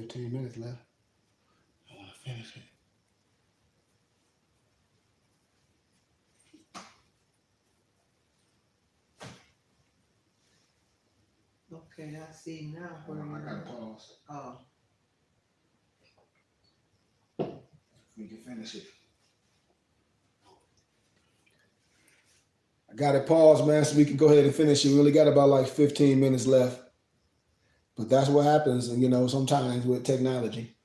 15 minutes left. I want to finish it. Okay, I see now where I you're. gotta pause. Oh, We can finish it. I got it paused, man, so we can go ahead and finish it. We only got about like 15 minutes left. But that's what happens, and sometimes with technology.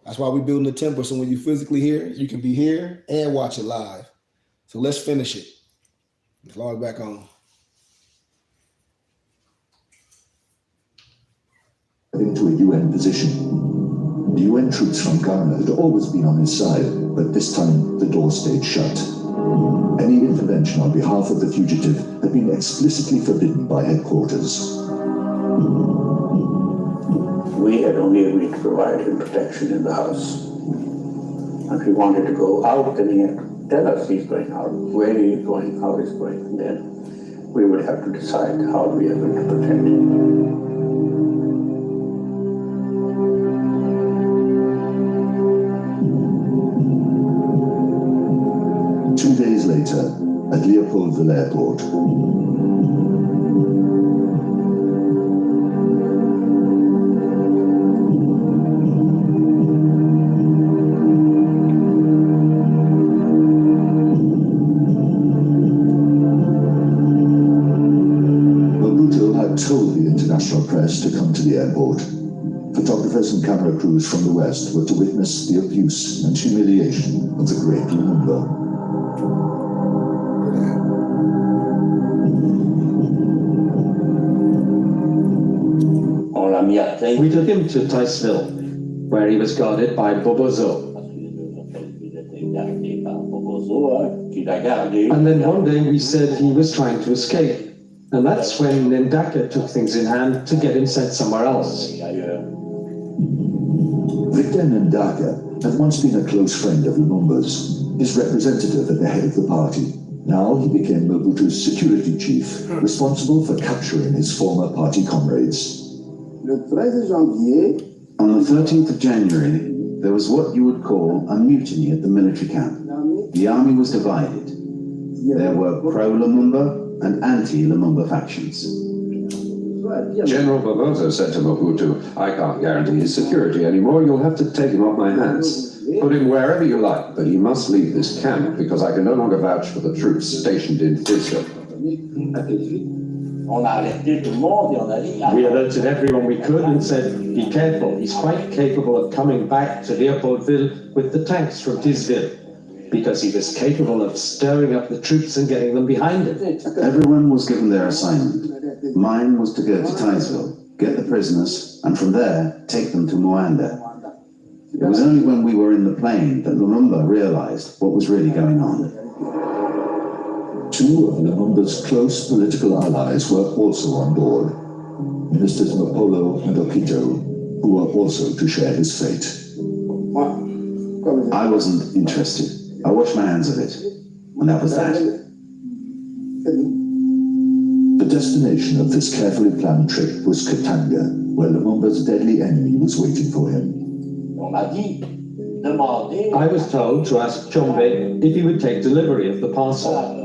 That's why we're building the temple. So when you physically here, you can be here and watch it live. So let's finish it. Let's log back on. Into a UN position. The UN troops from Ghana had always been on his side, but this time the door stayed shut. Any intervention on behalf of the fugitive had been explicitly forbidden by headquarters. We had only agreed to provide him protection in the house. If he wanted to go out, then he had to tell us he's going out, where he is going, how he's going, and then we would have to decide how we are going to protect him. 2 days later, at Leopoldville Airport, Mobutu had told the international press to come to the airport. Photographers and camera crews from the West were to witness the abuse and humiliation of the great Lumumba. We took him to Ticeville, where he was guarded by Bobozo. And then one day we said he was trying to escape. And that's when Ndaka took things in hand to get him sent somewhere else. Victor Ndaka had once been a close friend of Lumumba's, his representative at the head of the party. Now he became Mobutu's security chief, responsible for capturing his former party comrades. On the 13th of January, there was what you would call a mutiny at the military camp. The army was divided. There were pro-Lumumba and anti-Lumumba factions. General Barbosa said to Mobutu, "I can't guarantee his security anymore. You'll have to take him off my hands. Put him wherever you like, but he must leave this camp because I can no longer vouch for the troops stationed in Frisco." We alerted everyone we could and said, be careful, he's quite capable of coming back to Leopoldville with the tanks from Tisville, because he was capable of stirring up the troops and getting them behind him. Everyone was given their assignment. Mine was to go to Ticeville, get the prisoners, and from there, take them to Moanda. It was only when we were in the plane that Lumumba realized what was really going on. Two of Lumumba's close political allies were also on board, Ministers Mapolo and Okito, who were also to share his fate. I wasn't interested. I washed my hands of it, and that was that. The destination of this carefully planned trip was Katanga, where Lumumba's deadly enemy was waiting for him. I was told to ask Chombe if he would take delivery of the parcel.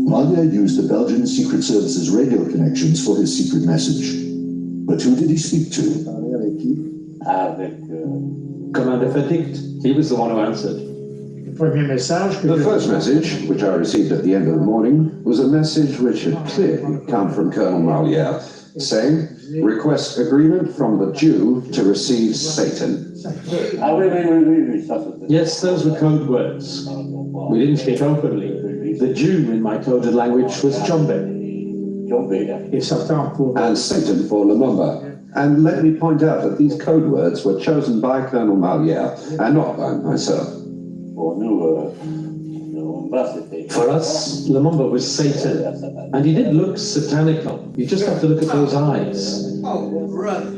Malia used the Belgian Secret Service's radio connections for his secret message. But who did he speak to? Commander Verdict, he was the one who answered. The first message, which I received at the end of the morning, was a message which had clearly come from Colonel Marlière, saying, "Request agreement from the Jew to receive Satan." Yes, those were code words. We didn't speak openly. The Jew in my coded language was Chombe. And Satan for Lumumba. And let me point out that these code words were chosen by Colonel Marlière and not by myself. For us, Lumumba was Satan, and he did look satanical. You just have to look at those eyes. oh, brother.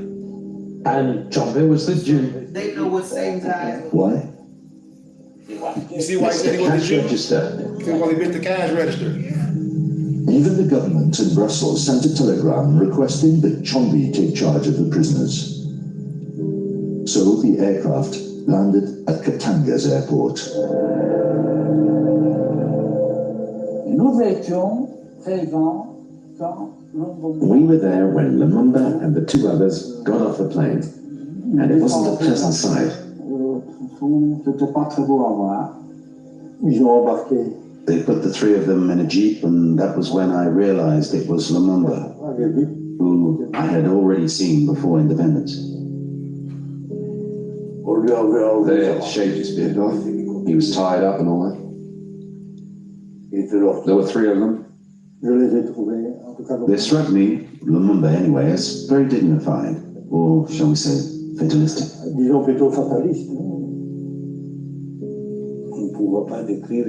And Chombe was the Jew. They know what Satan's eyes. Why? You see why he It's said the he was the cash Jew? register. See why he missed the cash register. Even the government in Brussels sent a telegram requesting that Chombi take charge of the prisoners. So the aircraft landed at Katanga's airport. Nous étions présents quand Lumumba. We were there when Lumumba and the two others got off the plane, and it wasn't a pleasant sight. C'était pas très beau à voir. Ils ont embarqué. They put the three of them in a jeep, and that was when I realized it was Lumumba, who I had already seen before independence. They had shaved his beard off. He was tied up and all that. There were three of them. They struck me, Lumumba anyway, as very dignified, or shall we say, fatalistic.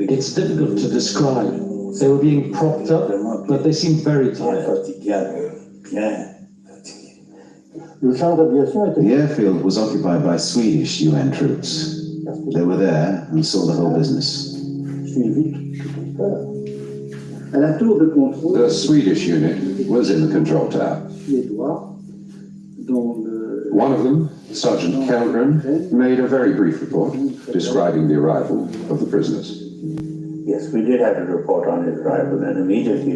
It's difficult to describe. They were being propped up, but they seemed very tired. The airfield was occupied by Swedish UN troops. They were there and saw the whole business. The Swedish unit was in the control tower. One of them, Sergeant Kellgren, made a very brief report describing the arrival of the prisoners. Yes, we did have to report on his arrival, and immediately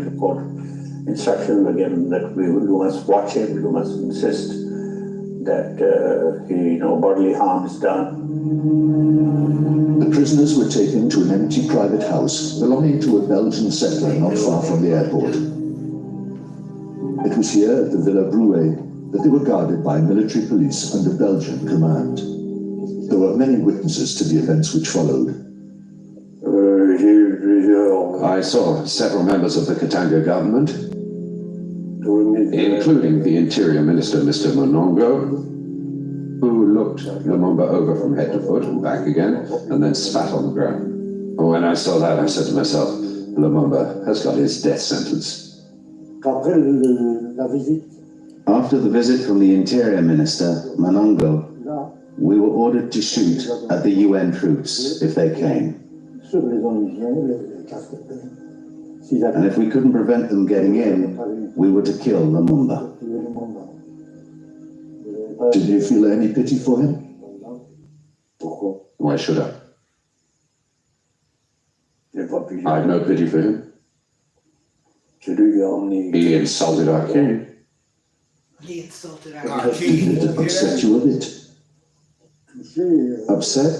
instructions were given that we must watch him, we must insist that no bodily harm is done. The prisoners were taken to an empty private house belonging to a Belgian settler not far from the airport. It was here at the Villa Bruet that they were guarded by military police under Belgian command. There were many witnesses to the events which followed. I saw several members of the Katanga government, including the Interior Minister, Mr. Monongo, who looked Lumumba over from head to foot and back again, and then spat on the ground. When I saw that, I said to myself, Lumumba has got his death sentence. After the visit from the Interior Minister, Monongo, we were ordered to shoot at the UN troops if they came. And if we couldn't prevent them getting in, we were to kill Lumumba. Did you feel any pity for him? Why should I? I have no pity for him. He insulted our king. He insulted Our our king. Did it upset you a bit? Upset?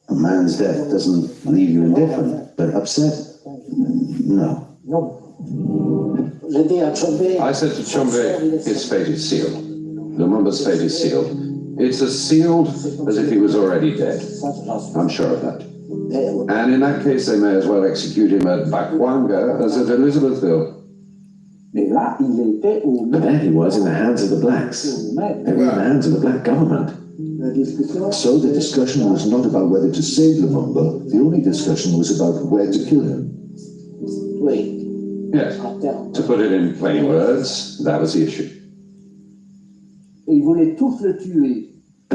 A man's death doesn't leave you indifferent, but upset? No. I said to Chombe, his fate is sealed. Lumumba's fate is sealed. It's as sealed as if he was already dead. I'm sure of that. And in that case, they may as well execute him at Bakwanga as at Elizabethville. But there he was in the hands of the blacks. They were in the hands of the black government. So the discussion was not about whether to save Lumumba, the only discussion was about where to kill him. Yes. To put it in plain words, that was the issue. They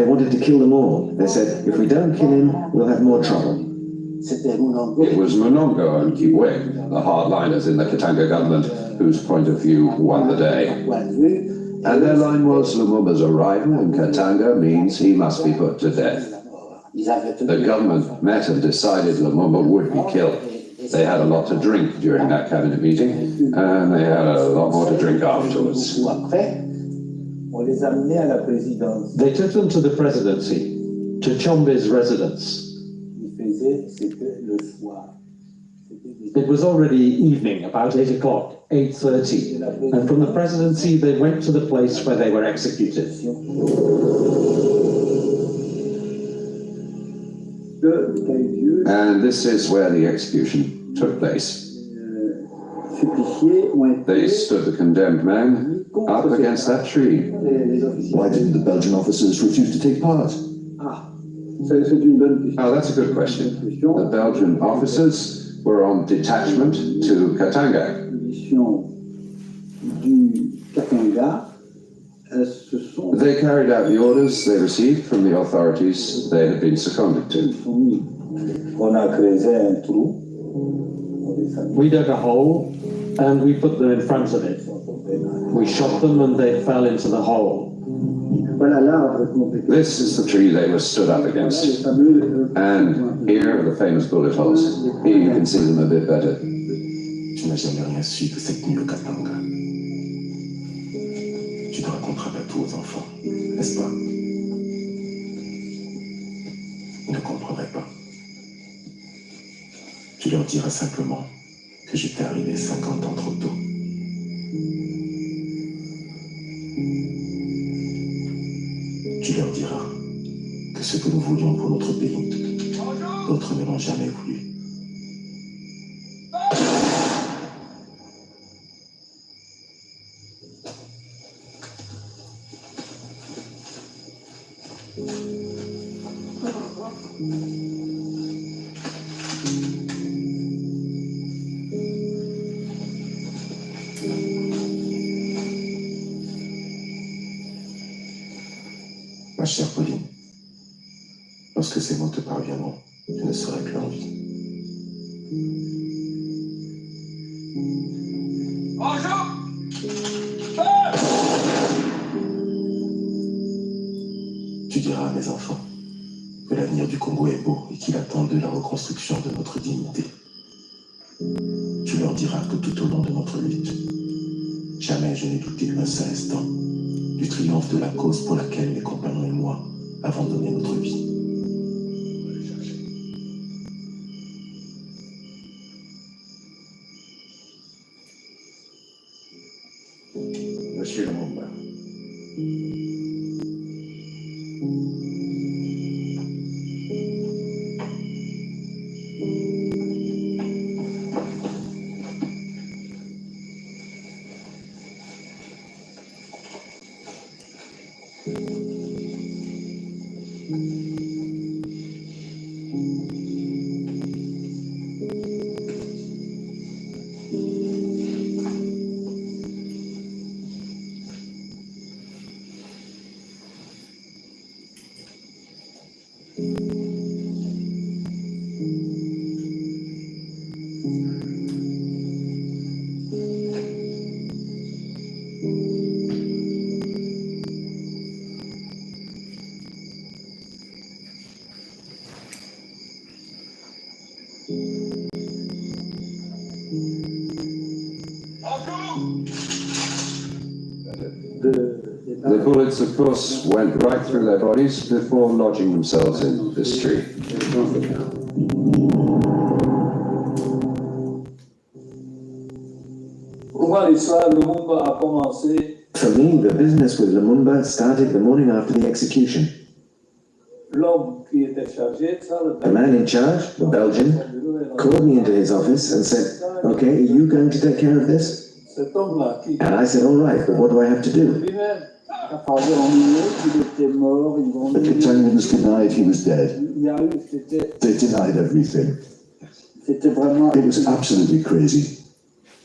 wanted to kill them all. They said, if we don't kill him, we'll have more trouble. It was Monongo and Kibwe, the hardliners in the Katanga government, whose point of view won the day. And their line was, Lumumba's arrival in Katanga means he must be put to death. The government met and decided Lumumba would be killed. They had a lot to drink during that cabinet meeting, and they had a lot more to drink afterwards. They took them to the presidency, to Chombe's residence. It was already evening, about 8 o'clock, 8:30, and from the presidency they went to the place where they were executed. And this is where the execution took place. They stood the condemned men up against that tree. Why didn't the Belgian officers refuse to take part? Oh, that's a good question. The Belgian officers were on detachment to Katanga. They carried out the orders they received from the authorities they had been seconded to. We dug a hole, and we put them in front of it. We shot them and they fell into the hole. This is the tree they were stood up against. And here are the famous bullet holes. Here you can see them a bit better. Tu n'as jamais rien su de cette nuit au Katanga. Tu ne raconteras pas tout aux enfants, n'est-ce pas? Ils ne comprendraient pas. Tu leur diras simplement que j'étais arrivé 50 ans trop tôt. Tu leur diras que ce que nous voulions pour notre pays, d'autres ne l'ont jamais voulu. Ma chère Pauline, lorsque ces mots te parviendront, je ne serai plus en vie. Tu diras à mes enfants que l'avenir du Congo est beau et qu'il attend de la reconstruction de notre dignité. Tu leur diras que tout au long de notre lutte, jamais je n'ai douté un seul instant du triomphe de la cause pour laquelle mes compagnons et moi avons donné notre vie. Monsieur Lumumba, The bullets, of course, went right through their bodies before lodging themselves in this tree. Comment l'histoire de Lumumba a commencé? For me, the business with Lumumba started the morning after the execution. L'homme qui était chargé de ça, The man in charge, the Belgian, called me into his office and said, "Okay, are you going to take care of this?" cet homme-là qui And I said, "All right, but what do I have to do?" lui-même a parlé en minutes qu'il était mort, ils vont The Italians denied he was dead. il y a eu, c'était They denied everything. vraiment. It was absolutely crazy.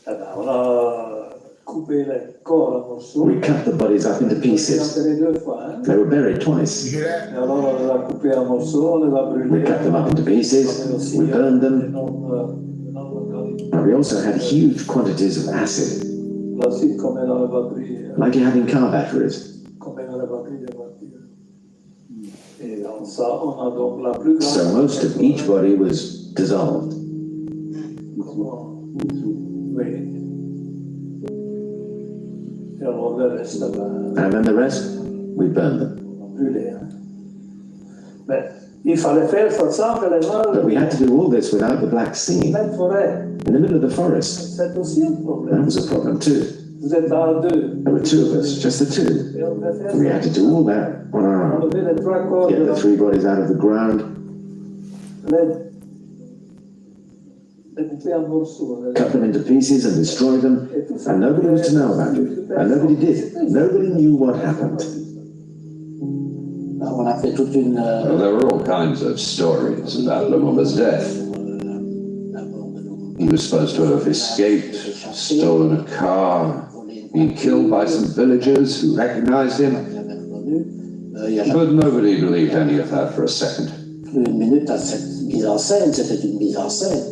Eh ben, on a coupé les corps en morceaux. We cut the bodies up into On les a pieces. enterrés 2 fois. Hein. They were buried twice. You hear that? Et alors on les a coupés en morceaux, on les a brûlés. We cut them up into pieces, we burned them, and we also had huge quantities of acid, L'acide qu'on met dans les batteries, like you have in car batteries. qu'on met dans les batteries des voitures. Et dans ça, on a donc la plus grande. So most of each body was dissolved. Oui. Et alors le reste, ben, And then the rest, we burned them. brûlé. Hein. Mais il fallait faire ça sans que les But we mâles had to do all this without the blacks seeing. dans la forêt. In the middle of the forest, C'est aussi un that problème. was a problem too. Vous êtes à 2. There were 2 of us, just the 2. Et on devait faire We had to do all that on our own. enlever les 3 corps, Get the 3 bodies out of the ground, les couper en morceaux. cut them into pieces and destroy them, and nobody was to know about it. And nobody did. Nobody knew what happened. On a fait toute une. Well, there were all kinds of stories about Lumumba's death. He was supposed to have escaped, stolen a car, been killed by some villagers who recognized him. But nobody believed any of that for a second. Une minute à cette mise en scène, c'était une mise en scène.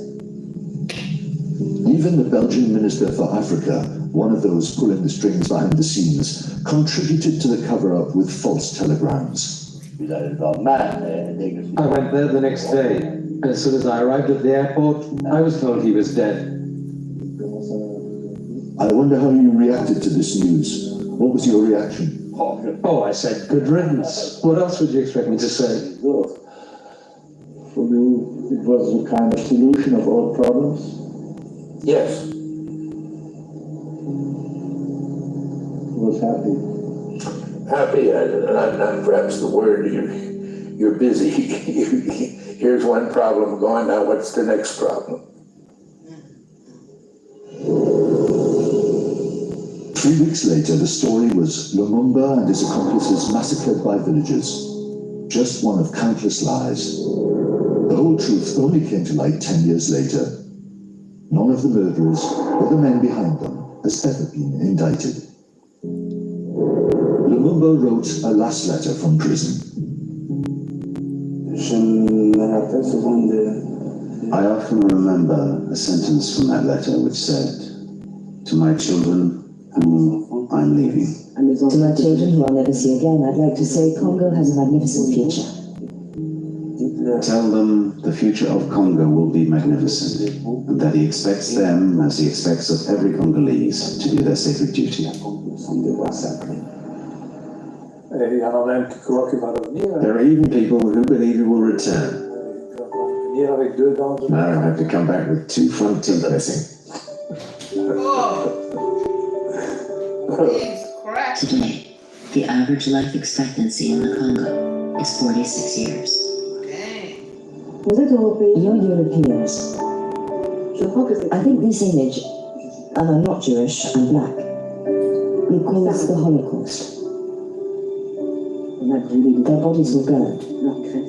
Even the Belgian Minister for Africa, one of those pulling the strings behind the scenes, contributed to the cover-up with false telegrams. I went there the next day. As soon as I arrived at the airport, I was told he was dead. I wonder how you reacted to this news. What was your reaction? Oh, I said, good riddance. What else would you expect me to say? For you, it was a kind of solution of all problems? Yes. He was happy. Happy, not perhaps the word. You're busy. Here's one problem going, now what's the next problem? 3 weeks later, the story was Lumumba and his accomplices massacred by villagers. Just one of countless lies. The whole truth only came to light 10 years later. None of the murderers or the men behind them has ever been indicted. Lumumba wrote a last letter from prison. I often remember a sentence from that letter which said, "To my children whom I'm leaving." To my children who I'll never see again, I'd like to say Congo has a magnificent future. Tell them the future of Congo will be magnificent, and that he expects them, as he expects of every Congolese, to do their sacred duty. There are even people who believe he will return. I don't have to come back with 2 front teeth missing. He's correct. Today, the average life expectancy in the Congo is 46 years. You're Europeans. I think this image, and I'm not Jewish, I'm black, recalls the Holocaust. Their bodies were burned.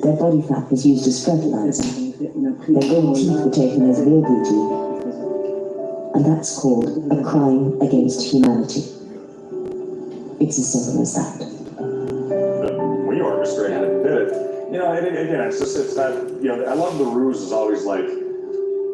Their body fat was used as fertilizer. Their gold teeth were taken as real beauty. And that's called a crime against humanity. It's as simple as that. We orchestrated it, did it. You know, again, it's that, you know, I love the ruse is always like,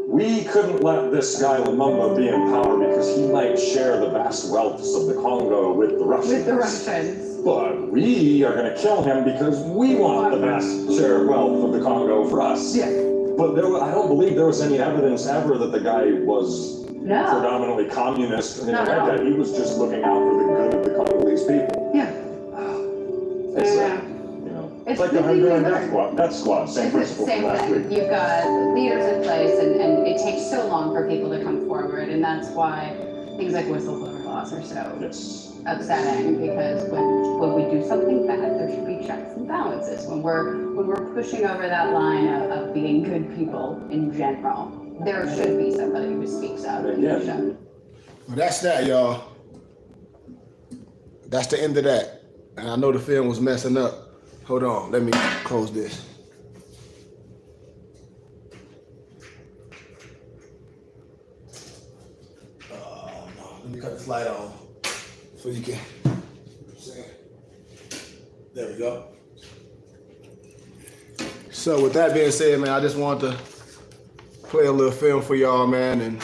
we couldn't let this guy Lumumba be in power because he might share the vast wealths of the Congo with the Russians. With the Russians. But we are going to kill him because we want the vast share of wealth of the Congo for us. Yeah. But I don't believe there was any evidence ever that the guy was predominantly communist or anything like that. He was just looking out for the good of the Congolese people. Yeah. It's like the Honduran death squad, same principle from last week. You've got leaders in place, and it takes so long for people to come forward, and that's why things like whistleblower laws are so upsetting. Because when we do something bad, there should be checks and balances. When we're pushing over that line of being good people in general, there should be somebody who speaks up. Well, that's that, y'all. That's the end of that. And I know the film was messing up. Hold on, let me close this. Oh, no, let me cut this light on so you can. There we go. So with that being said, man, I just want to play a little film for y'all, man, and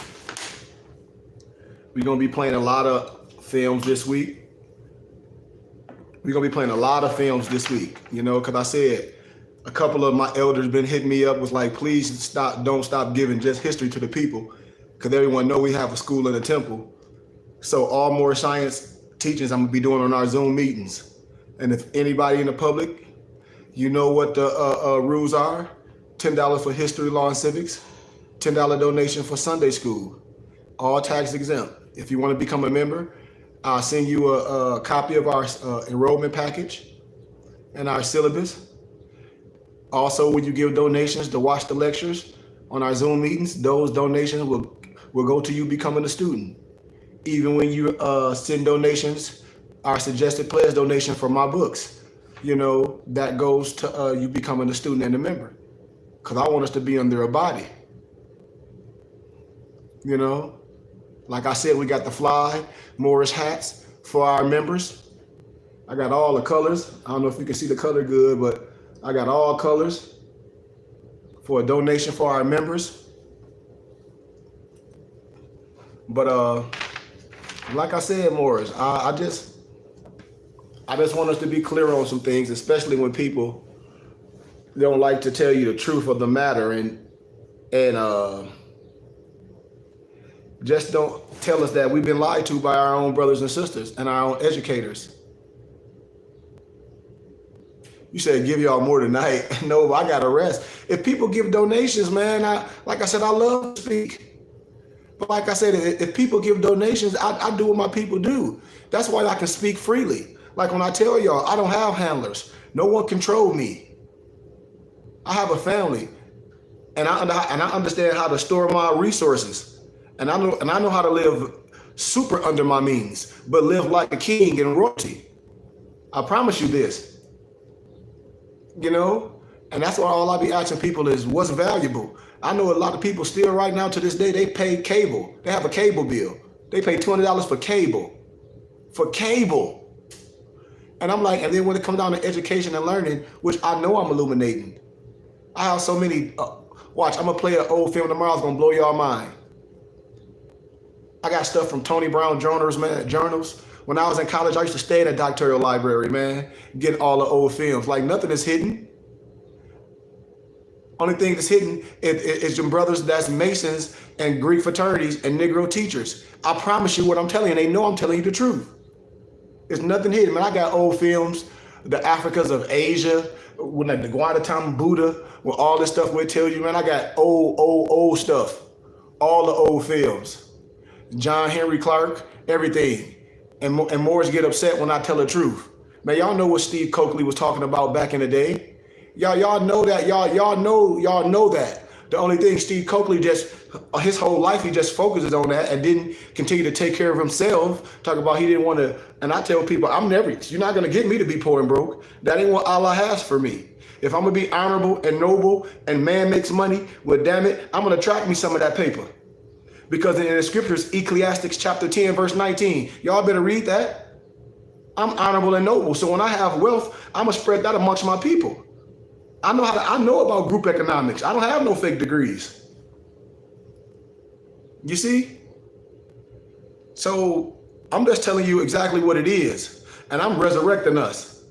we're gonna be playing a lot of films this week. We're gonna be playing a lot of films this week, you know, because I said a couple of my elders been hitting me up, was like, please don't stop giving just history to the people, because everyone know we have a school and a temple. So all more science teachings I'm gonna be doing on our Zoom meetings. And if anybody in the public, you know what the rules are: $10 for history, law, and civics, $10 donation for Sunday school, all tax exempt. If you want to become a member, I'll send you a copy of our enrollment package and our syllabus. Also, when you give donations to watch the lectures on our Zoom meetings, those donations will go to you becoming a student. Even when you send donations, our suggested pledge donation for my books, you know, that goes to you becoming a student and a member. Because I want us to be under a body. You know? Like I said, we got the fly Morris hats for our members. I got all the colors. I don't know if you can see the color good, but I got all colors for a donation for our members. But like I said, Morris, I just want us to be clear on some things, especially when people don't like to tell you the truth of the matter, and just don't tell us that we've been lied to by our own brothers and sisters and our own educators. You said give y'all more tonight. No, I gotta rest. If people give donations, man, like I said, I love to speak. But like I said, if people give donations, I do what my people do. That's why I can speak freely. Like when I tell y'all, I don't have handlers. No one control me. I have a family, and I understand how to store my resources, and I know how to live super under my means, but live like a king and royalty. I promise you this. You know, and that's why all I be asking people is what's valuable. I know a lot of people still right now to this day, they pay cable. They have a cable bill. They pay $20 for cable. For cable. And I'm like, and then when it comes down to education and learning, which I know I'm illuminating. I have so many, watch, I'm gonna play an old film tomorrow, it's gonna blow y'all mind. I got stuff from Tony Brown journals, man, journals. When I was in college, I used to stay in a doctoral library, man, getting all the old films. Like nothing is hidden. Only thing that's hidden is your brothers that's Masons and Greek fraternities and Negro teachers. I promise you what I'm telling you, they know I'm telling you the truth. There's nothing hidden, man. I got old films, the Africas of Asia, when the Guantanamo Buddha, with all this stuff we'll tell you, man. I got old stuff, all the old films. John Henry Clark, everything. And Morris get upset when I tell the truth. Man, y'all know what Steve Coakley was talking about back in the day. Y'all know that. Y'all know that. The only thing Steve Coakley his whole life, he just focuses on that and didn't continue to take care of himself. Talk about he didn't want to, and I tell people, you're not going to get me to be poor and broke. That ain't what Allah has for me. If I'm going to be honorable and noble and man makes money, well, damn it, I'm going to track me some of that paper. Because in the scriptures, Ecclesiastes chapter 10, verse 19, y'all better read that. I'm honorable and noble. So when I have wealth, I'm going to spread that amongst my people. I know about group economics. I don't have no fake degrees. You see? So I'm just telling you exactly what it is. And I'm resurrecting us.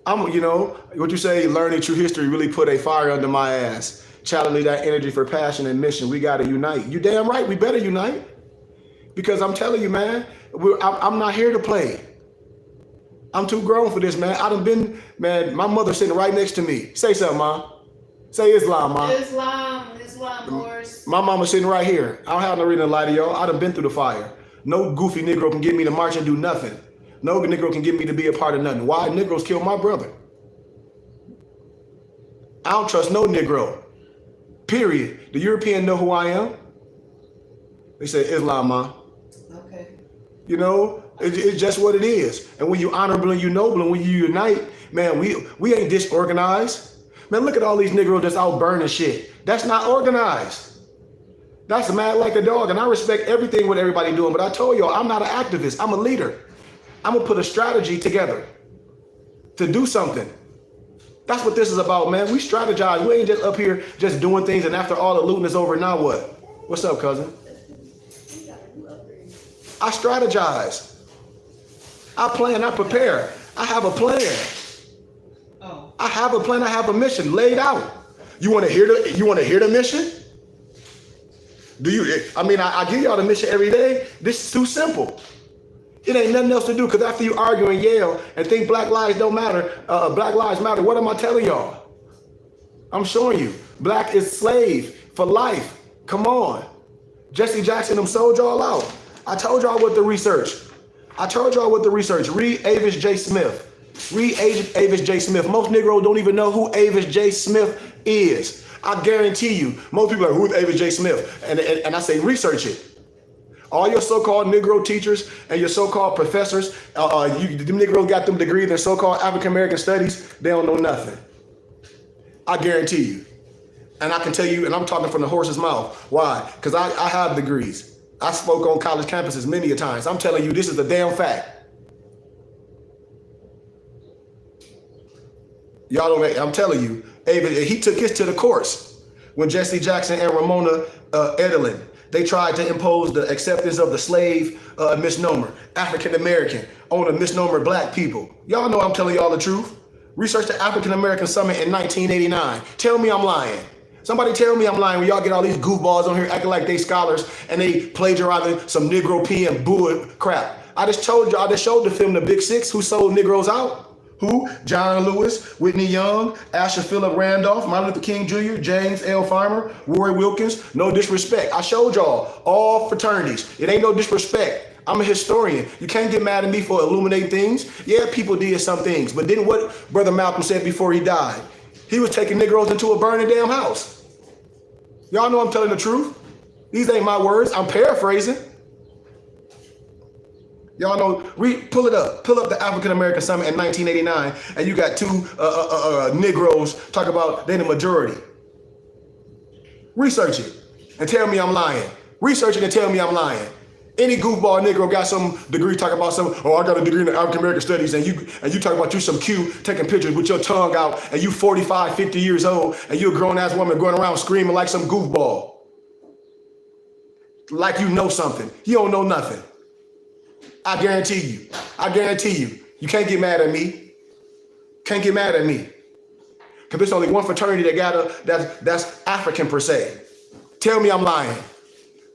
What you say, learning true history really put a fire under my ass. Channeling that energy for passion and mission. We got to unite. You damn right. We better unite. Because I'm telling you, man, I'm not here to play. I'm too grown for this, man. My mother sitting right next to me. Say something, Ma. Say Islam, Ma. Islam, Morris. My mama sitting right here. I don't have no reason to lie to y'all. I done been through the fire. No goofy Negro can get me to march and do nothing. No Negro can get me to be a part of nothing. Why? Negroes killed my brother. I don't trust no Negro. Period. The European know who I am. They say Islam, Ma. Okay. It's just what it is. And when you honorable and you noble and when you unite, man, we ain't disorganized. Man, look at all these Negroes that's out burning shit. That's not organized. That's mad like a dog. And I respect everything what everybody doing. But I told y'all, I'm not an activist. I'm a leader. I'm going to put a strategy together to do something. That's what this is about, man. We strategize. We ain't just up here just doing things, and after all the looting is over, now what? What's up, cousin? I strategize. I plan. I prepare. I have a plan. Oh. I have a plan. I have a mission laid out. You want to hear the mission? Do you? I give y'all the mission every day. This is too simple. It ain't nothing else to do, because after you argue and yell and think black lives don't matter, black lives matter, what am I telling y'all? I'm showing you. Black is slave for life. Come on. Jesse Jackson, them sold y'all out. I told y'all what the research. Read Avis J. Smith. Avis J. Smith. Most Negroes don't even know who Avis J. Smith is. I guarantee you, most people are like, who's Avis J. Smith? And I say, research it. All your so-called Negro teachers and your so-called professors, them Negroes got them degrees in so-called African-American studies, they don't know nothing. I guarantee you. And I can tell you, and I'm talking from the horse's mouth. Why? Because I have degrees. I spoke on college campuses many a times. I'm telling you, this is a damn fact. Y'all don't, I'm telling you, he took his to the course. when Jesse Jackson and Ramona Edelin, they tried to impose the acceptance of the slave misnomer, African American, on the misnomer black people. Y'all know I'm telling y'all the truth. Research the African American Summit in 1989. Tell me I'm lying. Somebody tell me I'm lying when y'all get all these goofballs on here acting like they scholars and they plagiarizing some Negro PM bull crap. I just told y'all, I just showed the film The Big Six, who sold Negroes out. Who? John Lewis, Whitney Young, Asher Phillip Randolph, Martin Luther King Jr., James L. Farmer, Roy Wilkins. No disrespect. I showed y'all all fraternities. It ain't no disrespect. I'm a historian. You can't get mad at me for illuminating things. Yeah, people did some things, but then what Brother Malcolm said before he died? He was taking Negroes into a burning damn house. Y'all know I'm telling the truth. These ain't my words. I'm paraphrasing. Y'all know, pull it up. Pull up the African American Summit in 1989, and you got two Negroes talk about they the majority. Research it and tell me I'm lying. Research it and tell me I'm lying. Any goofball Negro got some degree talking about some, oh, I got a degree in African American studies, and you talk about you some cute taking pictures with your tongue out, and you 45, 50 years old, and you a grown ass woman going around screaming like some goofball. Like you know something. You don't know nothing. I guarantee you, you can't get mad at me. Can't get mad at me. Because there's only one fraternity that got that's African per se. Tell me I'm lying.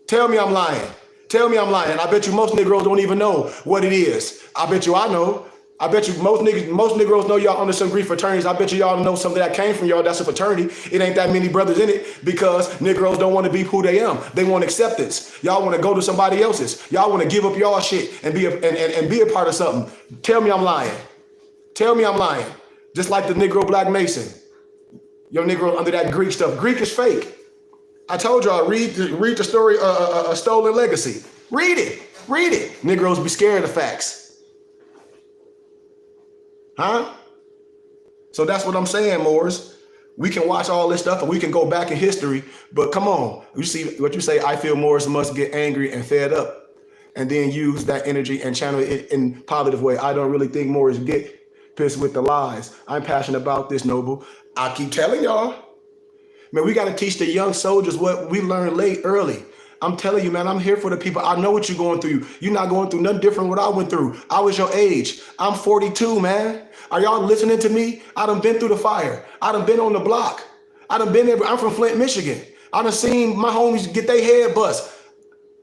Tell me I'm lying. Tell me I'm lying. I bet you most Negroes don't even know what it is. I bet you I know. I bet you most Negroes know y'all under some Greek fraternities. I bet you y'all know something that came from y'all that's a fraternity. It ain't that many brothers in it because Negroes don't want to be who they are. They want acceptance. Y'all want to go to somebody else's. Y'all want to give up y'all shit and be a part of something. Tell me I'm lying. Tell me I'm lying. Just like the Negro Black Mason. Your Negro under that Greek stuff. Greek is fake. I told y'all, read the story, A Stolen Legacy. Read it. Read it. Negroes be scared of facts. Huh? So that's what I'm saying, Morris. We can watch all this stuff and we can go back in history, but come on. You see what you say, I feel Morris must get angry and fed up and then use that energy and channel it in positive way. I don't really think Morris get pissed with the lies. I'm passionate about this, Noble. I keep telling y'all. Man, we got to teach the young soldiers what we learned early. I'm telling you, man, I'm here for the people. I know what you're going through. You're not going through nothing different than what I went through. I was your age. I'm 42, man. Are y'all listening to me? I done been through the fire. I done been on the block. I done been there. I'm from Flint, Michigan. I done seen my homies get their head bust.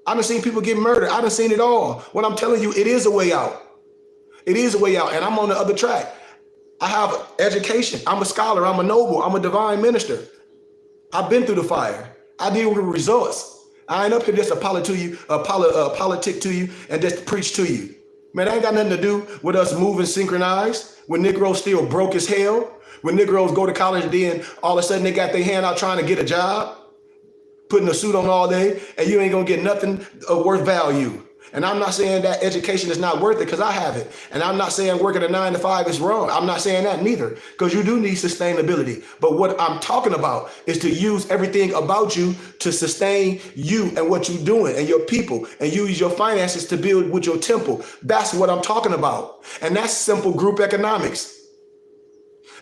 I done seen people get murdered. I done seen it all. What I'm telling you, it is a way out. It is a way out, and I'm on the other track. I have education. I'm a scholar. I'm a noble. I'm a divine minister. I've been through the fire. I deal with the results. I ain't up here just to politic to you and just preach to you. Man, that ain't got nothing to do with us moving synchronized. When Negroes still broke as hell. When Negroes go to college and then all of a sudden they got their hand out trying to get a job. Putting a suit on all day and you ain't gonna get nothing of worth value. And I'm not saying that education is not worth it because I have it. And I'm not saying working a 9 to 5 is wrong. I'm not saying that neither because you do need sustainability. But what I'm talking about is to use everything about you to sustain you and what you're doing and your people and use your finances to build with your temple. That's what I'm talking about. And that's simple group economics.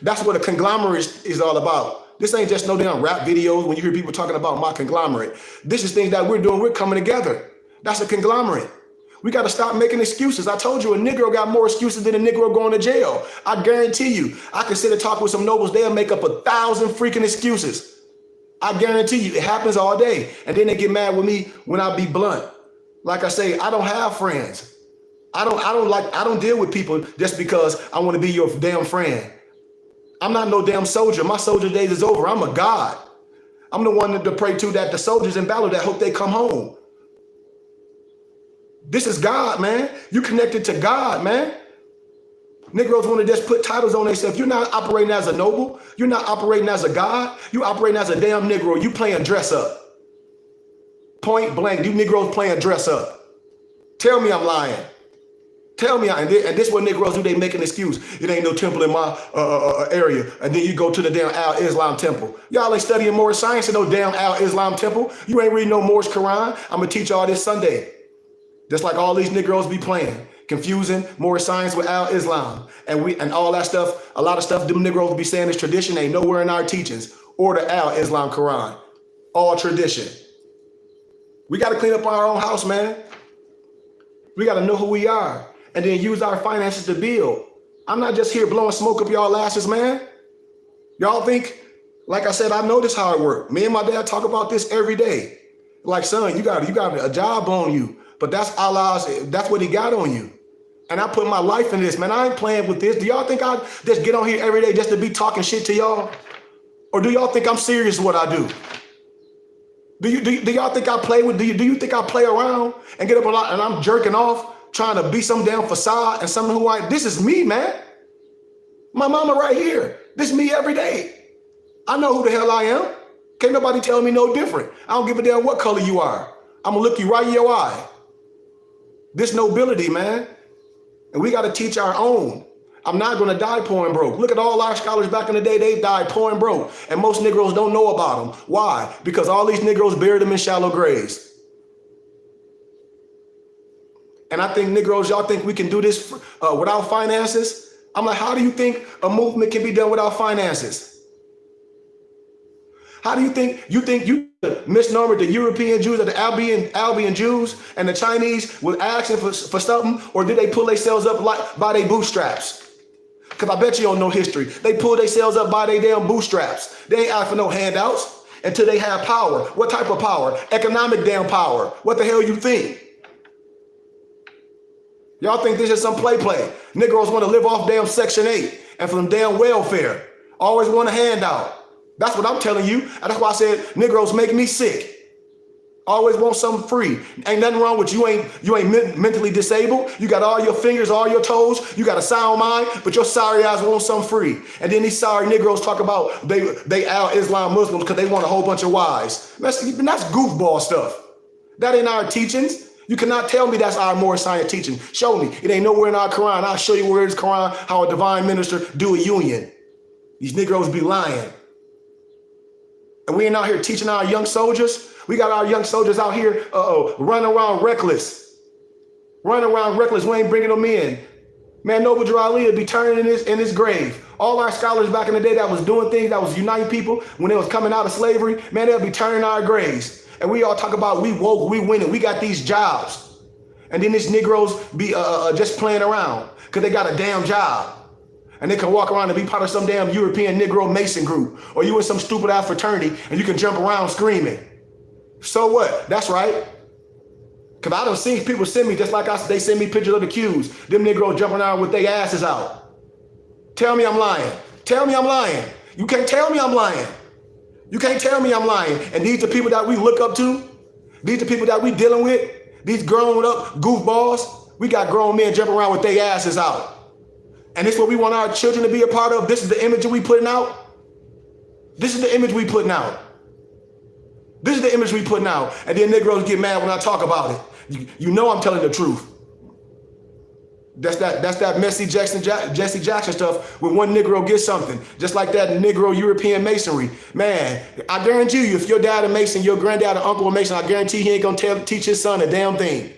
That's what a conglomerate is all about. This ain't just no damn rap videos when you hear people talking about my conglomerate. This is things that we're doing. We're coming together. That's a conglomerate. We got to stop making excuses. I told you a Negro got more excuses than a Negro going to jail. I guarantee you, I can sit and talk with some nobles. They'll make up 1,000 freaking excuses. I guarantee you, it happens all day. And then they get mad with me when I be blunt. Like I say, I don't have friends. I don't deal with people just because I want to be your damn friend. I'm not no damn soldier. My soldier days is over. I'm a God. I'm the one to pray to that the soldiers in battle that hope they come home. This is God, man. You connected to God, man. Negroes want to just put titles on themselves. You're not operating as a noble. You're not operating as a God. You're operating as a damn Negro. You playing dress up. Point blank, you Negroes playing dress up. Tell me I'm lying. Tell me, and this what Negroes do, they make an excuse. It ain't no temple in my area. And then you go to the damn Al-Islam temple. Y'all ain't studying Moorish science in no damn Al-Islam temple. You ain't reading no Moorish Quran. I'm going to teach y'all this Sunday. Just like all these Negroes be playing, confusing Moorish science with Al-Islam. And all that stuff, a lot of stuff them Negroes be saying is tradition, ain't nowhere in our teachings or the Al-Islam Quran. all tradition. We got to clean up our own house, man. We got to know who we are and then use our finances to build. I'm not just here blowing smoke up y'all asses, man. Y'all think, like I said, I know this how it works. Me and my dad talk about this every day. Like, son, you got a job on you, but that's Allah's, that's what he got on you. And I put my life in this, man. I ain't playing with this. Do y'all think I just get on here every day just to be talking shit to y'all? Or do y'all think I'm serious with what I do? Do y'all think I play with, do you think I play around and get up a lot and I'm jerking off trying to be some damn facade and something this is me, man. My mama right here. This is me every day. I know who the hell I am. Can't nobody tell me no different. I don't give a damn what color you are. I'm gonna look you right in your eye. This nobility, man. And we gotta teach our own. I'm not gonna die poor and broke. Look at all our scholars back in the day, they died poor and broke. And most Negroes don't know about them. Why? Because all these Negroes buried them in shallow graves. And I think Negroes, y'all think we can do this without finances? I'm like, how do you think a movement can be done without finances? How do you think you misnomer the European Jews or the Albion Jews and the Chinese was asking for something, or did they pull themselves up like by their bootstraps? Because I bet you don't know history. They pulled themselves up by their damn bootstraps. They ain't asked for no handouts until they have power. What type of power? Economic damn power. What the hell you think? Y'all think this is some play? Negroes want to live off damn Section 8 and from damn welfare. Always want a handout. That's what I'm telling you. And that's why I said Negroes make me sick. Always want something free. Ain't nothing wrong with you. You ain't mentally disabled. You got all your fingers, all your toes. You got a sound mind, but your sorry eyes want something free. And then these sorry Negroes talk about they Islam Muslims because they want a whole bunch of wives. That's goofball stuff. That ain't our teachings. You cannot tell me that's our more science teaching. Show me. It ain't nowhere in our Quran. I'll show you where it's Quran, how a divine minister do a union. These Negroes be lying. And we ain't out here teaching our young soldiers. We got our young soldiers out here running around reckless. Running around reckless. We ain't bringing them in. Man, Noble Drew Ali would be turning in his grave. All our scholars back in the day that was doing things that was uniting people when they was coming out of slavery, man, they'll be turning our graves. And we all talk about we woke, we winning, we got these jobs. And then these Negroes be just playing around because they got a damn job. And they can walk around and be part of some damn European Negro Mason group. Or you in some stupid ass fraternity and you can jump around screaming. So what? That's right. Because I done seen people send me, just like they send me pictures of the Qs. Them Negroes jumping around with their asses out. Tell me I'm lying. Tell me I'm lying. You can't tell me I'm lying. You can't tell me I'm lying. And these are people that we look up to. These are people that we dealing with. These grown up goofballs. We got grown men jumping around with their asses out. And this is what we want our children to be a part of. This is the image that we putting out. This is the image we putting out. This is the image we putting out. And then Negroes get mad when I talk about it. You know I'm telling the truth. That's that messy Jesse Jackson stuff when one Negro gets something. Just like that Negro European masonry. Man, I guarantee you, if your dad a Mason, your granddad or uncle a Mason, I guarantee he ain't gonna teach his son a damn thing.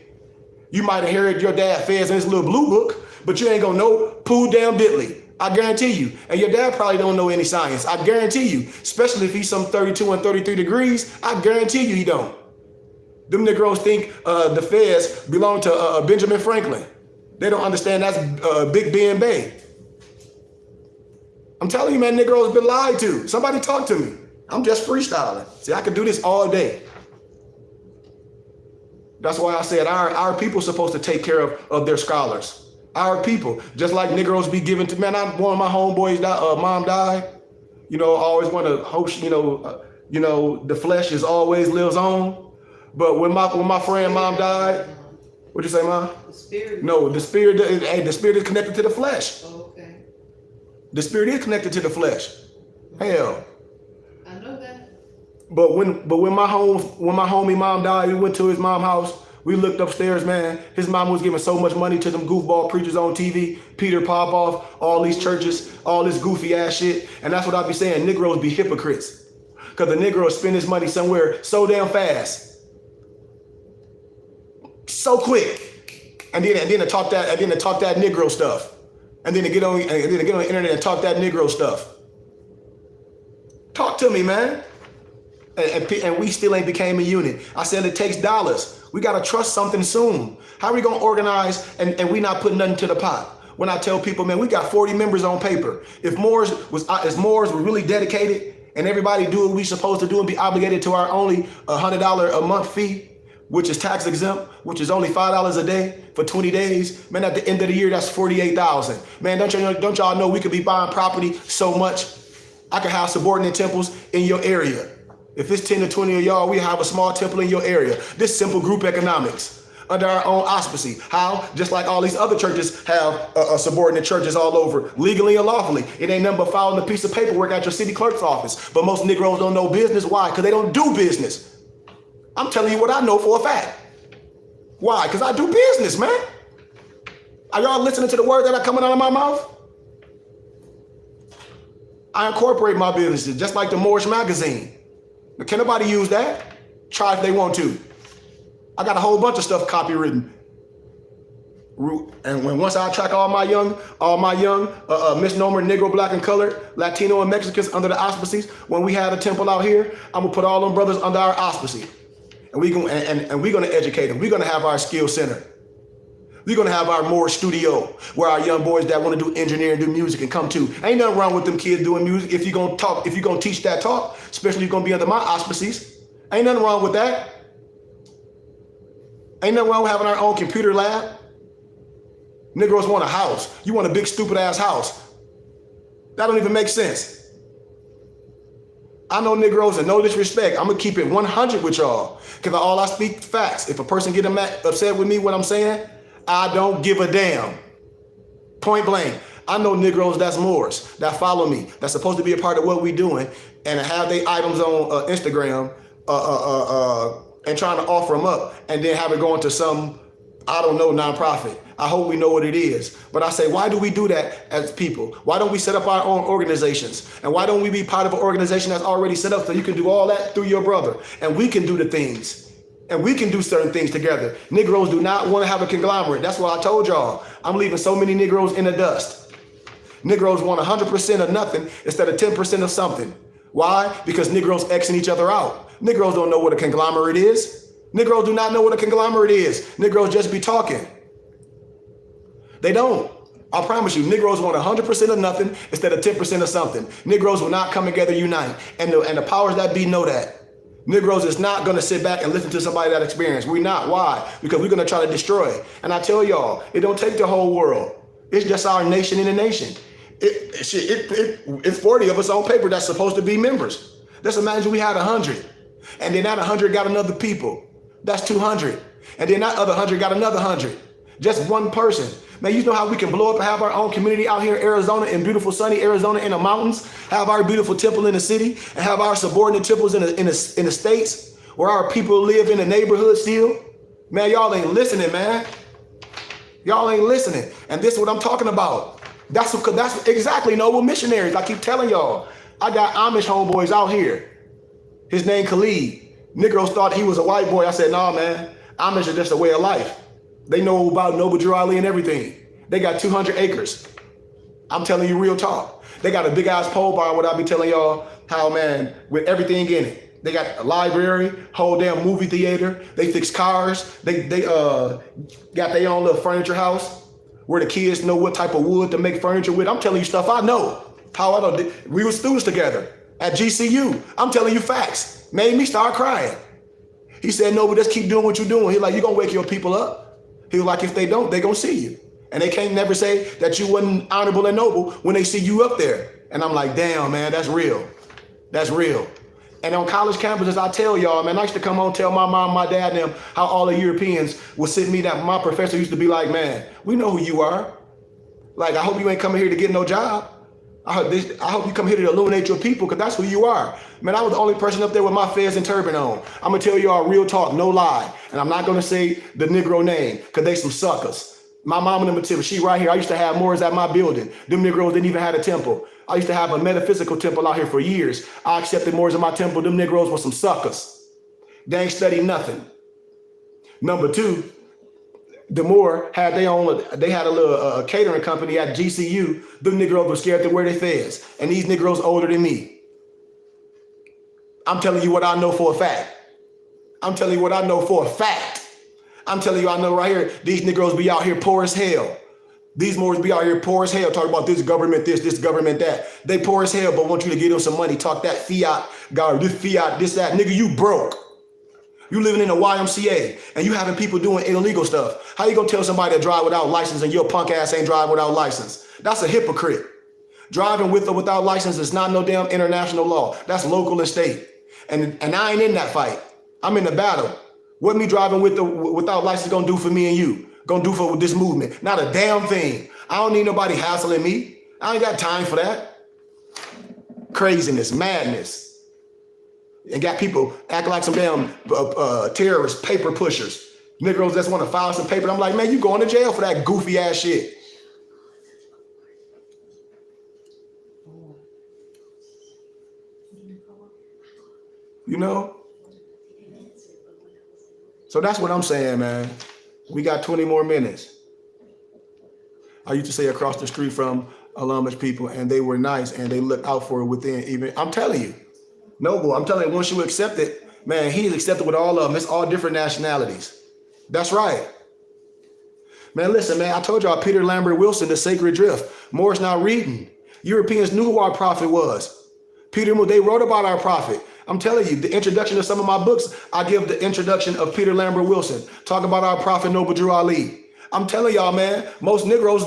You might inherit your dad feds in his little blue book, but you ain't gonna know poo damn diddly. I guarantee you. And your dad probably don't know any science. I guarantee you. Especially if he's some 32 and 33 degrees. I guarantee you he don't. Them Negroes think the feds belong to Benjamin Franklin. They don't understand that's Big Ben Bay. I'm telling you, man, Negroes been lied to. Somebody talk to me. I'm just freestyling. See, I could do this all day. That's why I said our people supposed to take care of their scholars. Our people, just like Negroes be given to, man, one of my homeboys, mom died. You know, I always want to hope, the flesh is always lives on. But when my friend mom died, what'd you say, Mom? The spirit. No, the spirit is connected to the flesh. Oh, okay. The spirit is connected to the flesh. Hell. I know that. But when my homie mom died, we went to his mom's house. We looked upstairs, man. His mom was giving so much money to them goofball preachers on TV, Peter Popoff, all these churches, all this goofy ass shit. And that's what I be saying. Negroes be hypocrites. Because the Negroes spend his money somewhere so damn fast. So quick. And then to talk that Negro stuff. And then to get on the internet and talk that Negro stuff. Talk to me, man. and we still ain't became a unit. I said it takes dollars. We got to trust something soon. How are we going to organize and we not putting nothing to the pot? When I tell people, man, we got 40 members on paper. If Moors were really dedicated and everybody do what we supposed to do and be obligated to our only $100 a month fee, which is tax exempt, which is only $5 a day for 20 days, man, at the end of the year, that's $48,000. Man, don't y'all know we could be buying property so much? I could have subordinate temples in your area. If it's 10 to 20 of y'all, we have a small temple in your area. This simple group economics under our own auspice. How? Just like all these other churches have subordinate churches all over, legally and lawfully. It ain't nothing but filing a piece of paperwork at your city clerk's office. But most Negroes don't know business. Why? Because they don't do business. I'm telling you what I know for a fact. Why? Because I do business, man. Are y'all listening to the words that are coming out of my mouth? I incorporate my businesses just like the Moorish magazine. But can nobody use that? Try if they want to. I got a whole bunch of stuff copywritten. And once I track all my young misnomer, Negro, Black, and colored, Latino, and Mexicans under the auspices, when we had a temple out here, I'm gonna put all them brothers under our auspices. And we're gonna educate them. We're gonna have our skill center. We're gonna have our Moore studio where our young boys that want to do engineering, do music, and come to. Ain't nothing wrong with them kids doing music if you're gonna talk, if you're gonna teach that talk, especially if you're gonna be under my auspices. Ain't nothing wrong with that. Ain't nothing wrong with having our own computer lab. Negroes want a house. You want a big stupid ass house. That don't even make sense. I know Negroes, and no disrespect, I'm gonna keep it 100 with y'all, because all I speak facts. If a person get upset with me, what I'm saying, I don't give a damn. Point blank. I know Negroes that's Moors, that follow me, that's supposed to be a part of what we doing, and have their items on Instagram, and trying to offer them up, and then have it go into some, I don't know, nonprofit. I hope we know what it is. But I say, why do we do that as people? Why don't we set up our own organizations? And why don't we be part of an organization that's already set up so you can do all that through your brother? And we can do the things. And we can do certain things together. Negroes do not want to have a conglomerate. That's why I told y'all, I'm leaving so many Negroes in the dust. Negroes want 100% of nothing instead of 10% of something. Why? Because Negroes Xing each other out. Negroes don't know what a conglomerate is. Negroes do not know what a conglomerate is. Negroes just be talking. They don't. I promise you, Negroes want 100% of nothing instead of 10% of something. Negroes will not come together, unite. And the powers that be know that. Negroes is not going to sit back and listen to somebody that experience. We're not. Why? Because we're going to try to destroy it. And I tell y'all, it don't take the whole world. It's just our nation in a nation. It's 40 of us on paper that's supposed to be members. Let's imagine we had 100. And then that 100 got another people. That's 200. And then that other 100 got another 100. Just one person. Man, you know how we can blow up and have our own community out here in Arizona, in beautiful sunny Arizona in the mountains, have our beautiful temple in the city, and have our subordinate temples in the states where our people live in the neighborhood still? Man, y'all ain't listening, man. Y'all ain't listening. And this is what I'm talking about. That's exactly noble missionaries. I keep telling y'all. I got Amish homeboys out here. His name Khalid. Negroes thought he was a white boy. I said, nah, man. Amish are just a way of life. They know about Noble Drew Ali and everything. They got 200 acres. I'm telling you real talk. They got a big ass pole barn, what I be telling y'all, how, man, with everything in it. They got a library, whole damn movie theater. They fix cars. They got their own little furniture house where the kids know what type of wood to make furniture with. I'm telling you stuff I know. How I know. We were students together at GCU. I'm telling you facts. Made me start crying. He said, no, but just keep doing what you're doing. He's like, you're going to wake your people up. He was like, if they don't, they going to see you. And they can't never say that you wasn't honorable and noble when they see you up there. And I'm like, damn, man, that's real. That's real. And on college campuses, I tell y'all, man, I used to come home, tell my mom, my dad, and them how all the Europeans would sit me down. My professor used to be like, man, we know who you are. Like, I hope you ain't coming here to get no job. I hope you come here to illuminate your people, because that's who you are. Man, I was the only person up there with my fez and turban on. I'm going to tell y'all real talk, no lie. And I'm not going to say the Negro name, because they some suckers. My mama and them, she right here. I used to have Moors at my building. Them Negroes didn't even have a temple. I used to have a metaphysical temple out here for years. I accepted Moors in my temple. Them Negroes were some suckers. They ain't studied nothing. Number two, the Moor had they had a little catering company at GCU. Them Negroes were scared to wear their fez. And these Negroes older than me. I'm telling you what I know for a fact. I'm telling you what I know for a fact. I'm telling you, I know right here, these Negroes be out here poor as hell. These Moors be out here poor as hell, talk about this government, this government, that. They poor as hell, but want you to give them some money, talk that fiat, God, this fiat, this, that. Nigga, you broke. You living in a YMCA, and you having people doing illegal stuff. How you gonna tell somebody to drive without license and your punk ass ain't driving without license? That's a hypocrite. Driving with or without license is not no damn international law. That's local and state. And I ain't in that fight. I'm in the battle. What me driving with without license gonna do for me and you? Gonna do for this movement? Not a damn thing. I don't need nobody hassling me. I ain't got time for that. Craziness, madness. And got people acting like some damn terrorists, paper pushers. Negroes just want to file some paper. I'm like, man, you going to jail for that goofy ass shit. You know? So that's what I'm saying, man. We got 20 more minutes. I used to say across the street from Columbus people, and they were nice, and they looked out for it within even. I'm telling you. Noble, I'm telling you, once you accept it, man, he's accepted with all of them. It's all different nationalities. That's right. Man, listen, man, I told y'all Peter Lambert Wilson, The Sacred Drift. Moore's not reading. Europeans knew who our prophet was. They wrote about our prophet. I'm telling you, the introduction of some of my books, I give the introduction of Peter Lambert Wilson. Talk about our prophet, Noble Drew Ali. I'm telling y'all, man, most Negroes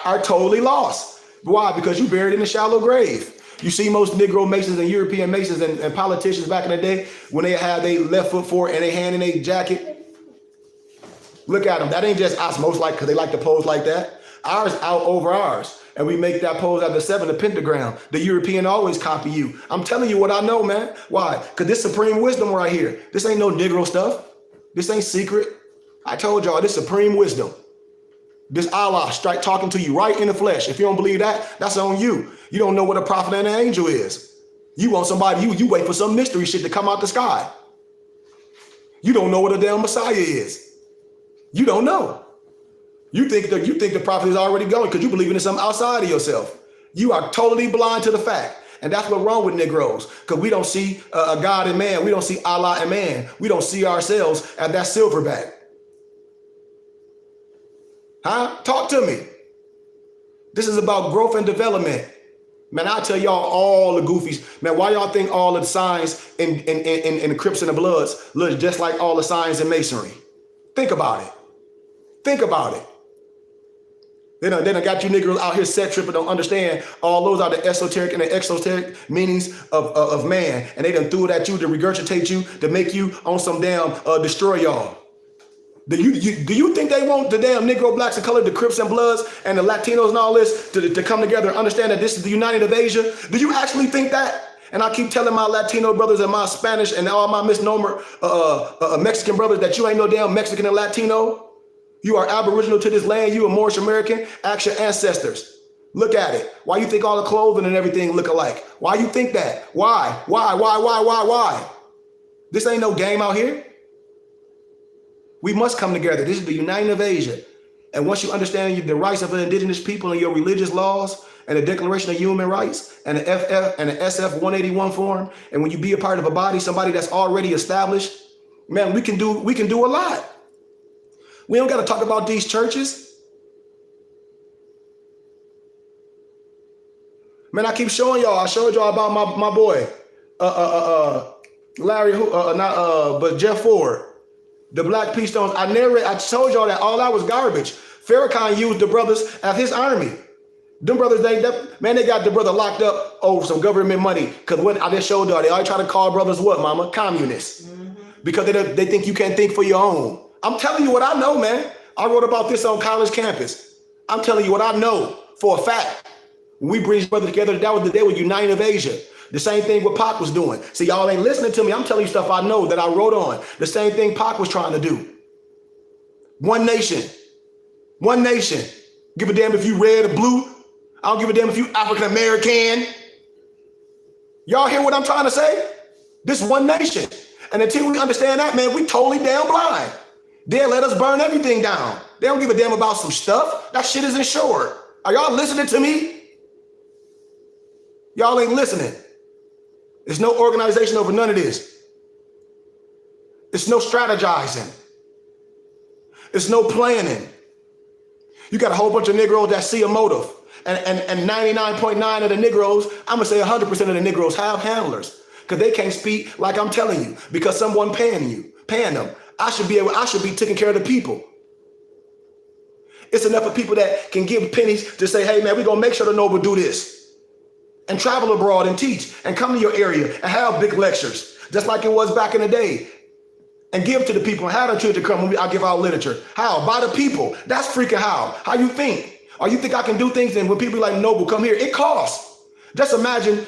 are totally lost. Why? Because you buried in a shallow grave. You see most Negro Masons and European Masons and politicians back in the day, when they have their left foot forward and they hand in a jacket. Look at them. That ain't just osmosis, like, because they like to pose like that. Ours out over ours. And we make that pose at the 7, the pentagram. The European always copy you. I'm telling you what I know, man. Why? Because this supreme wisdom right here. This ain't no Negro stuff. This ain't secret. I told y'all, this supreme wisdom. This Allah strike talking to you right in the flesh. If you don't believe that, that's on you. You don't know what a prophet and an angel is. You want somebody, you wait for some mystery shit to come out the sky. You don't know what a damn Messiah is. You don't know. You think the prophet is already going because you believe in something outside of yourself. You are totally blind to the fact. And that's what's wrong with Negroes, because we don't see a God in man. We don't see Allah in man. We don't see ourselves as that silverback. Huh? Talk to me. This is about growth and development. Man, I tell y'all all the goofies. Man, why y'all think all the signs in the Crips and the Bloods look just like all the signs in Masonry? Think about it. Think about it. They done got you niggas out here set tripping, don't understand all those are the esoteric and the exoteric meanings of man. And they done threw it at you to regurgitate you, to make you on some damn destroy y'all. Do you think they want the damn Negro, blacks, and colored, the Crips and Bloods, and the Latinos and all this to come together and understand that this is the United of Asia? Do you actually think that? And I keep telling my Latino brothers and my Spanish and all my misnomer Mexican brothers that you ain't no damn Mexican and Latino. You are aboriginal to this land. You are Moorish American. Ask your ancestors. Look at it. Why you think all the clothing and everything look alike? Why you think that? Why? This ain't no game out here. We must come together. This is the United of Asia. And once you understand the rights of the indigenous people and your religious laws and the Declaration of Human Rights and the FF and the SF 181 form, and when you be a part of a body, somebody that's already established, man, we can do a lot. We don't got to talk about these churches. Man, I keep showing y'all. I showed y'all about my boy, Larry, but Jeff Ford, the Black Peace Stones. I told y'all that all that was garbage. Farrakhan used the brothers as his army. Them brothers, they got the brother locked up over some government money. Because what I just showed y'all, they always try to call brothers what, mama? Communists. Because they think you can't think for your own. I'm telling you what I know, man. I wrote about this on college campus. I'm telling you what I know for a fact. When we bring brothers together, that was the day with United of Asia. The same thing what Pac was doing. See, y'all ain't listening to me. I'm telling you stuff I know that I wrote on. The same thing Pac was trying to do. One nation. One nation. Give a damn if you red or blue. I don't give a damn if you African American. Y'all hear what I'm trying to say? This one nation. And until we understand that, man, we totally damn blind. They'll let us burn everything down. They don't give a damn about some stuff. That shit is insured. Are y'all listening to me? Y'all ain't listening. There's no organization over none of this. It's no strategizing. It's no planning. You got a whole bunch of Negroes that see a motive. And 99.9 of the Negroes, I'm gonna say 100% of the Negroes have handlers because they can't speak like I'm telling you because someone paying them. I should be taking care of the people. It's enough of people that can give pennies to say, hey man, we're gonna make sure the noble do this and travel abroad and teach and come to your area and have big lectures, just like it was back in the day, and give to the people and have the children come when I give out literature. How? By the people. That's freaking how you think. Or you think I can do things and when people like Noble come here, it costs. Just imagine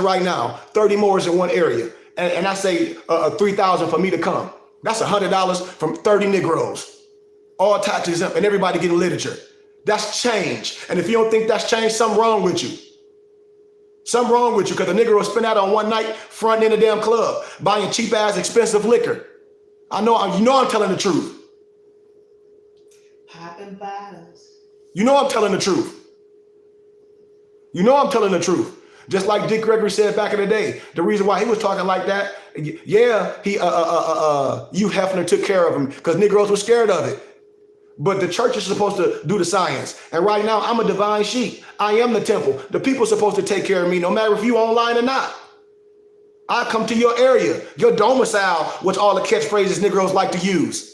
right now, 30 Moors in one area. And I say $3,000 for me to come. That's $100 from 30 Negroes. All tax exempt and everybody getting literature. That's change. And if you don't think that's change, something wrong with you. Something wrong with you because the Negro will spend out on one night fronting in a damn club, buying cheap ass expensive liquor. I'm telling the truth. Popping bottles. You know I'm telling the truth. You know I'm telling the truth. Just like Dick Gregory said back in the day, the reason why he was talking like that, yeah, Hugh Hefner took care of him because Negroes were scared of it. But the church is supposed to do the science. And right now, I'm a divine sheep. I am the temple. The people are supposed to take care of me no matter if you online or not. I come to your area, your domicile, which all the catchphrases Negroes like to use.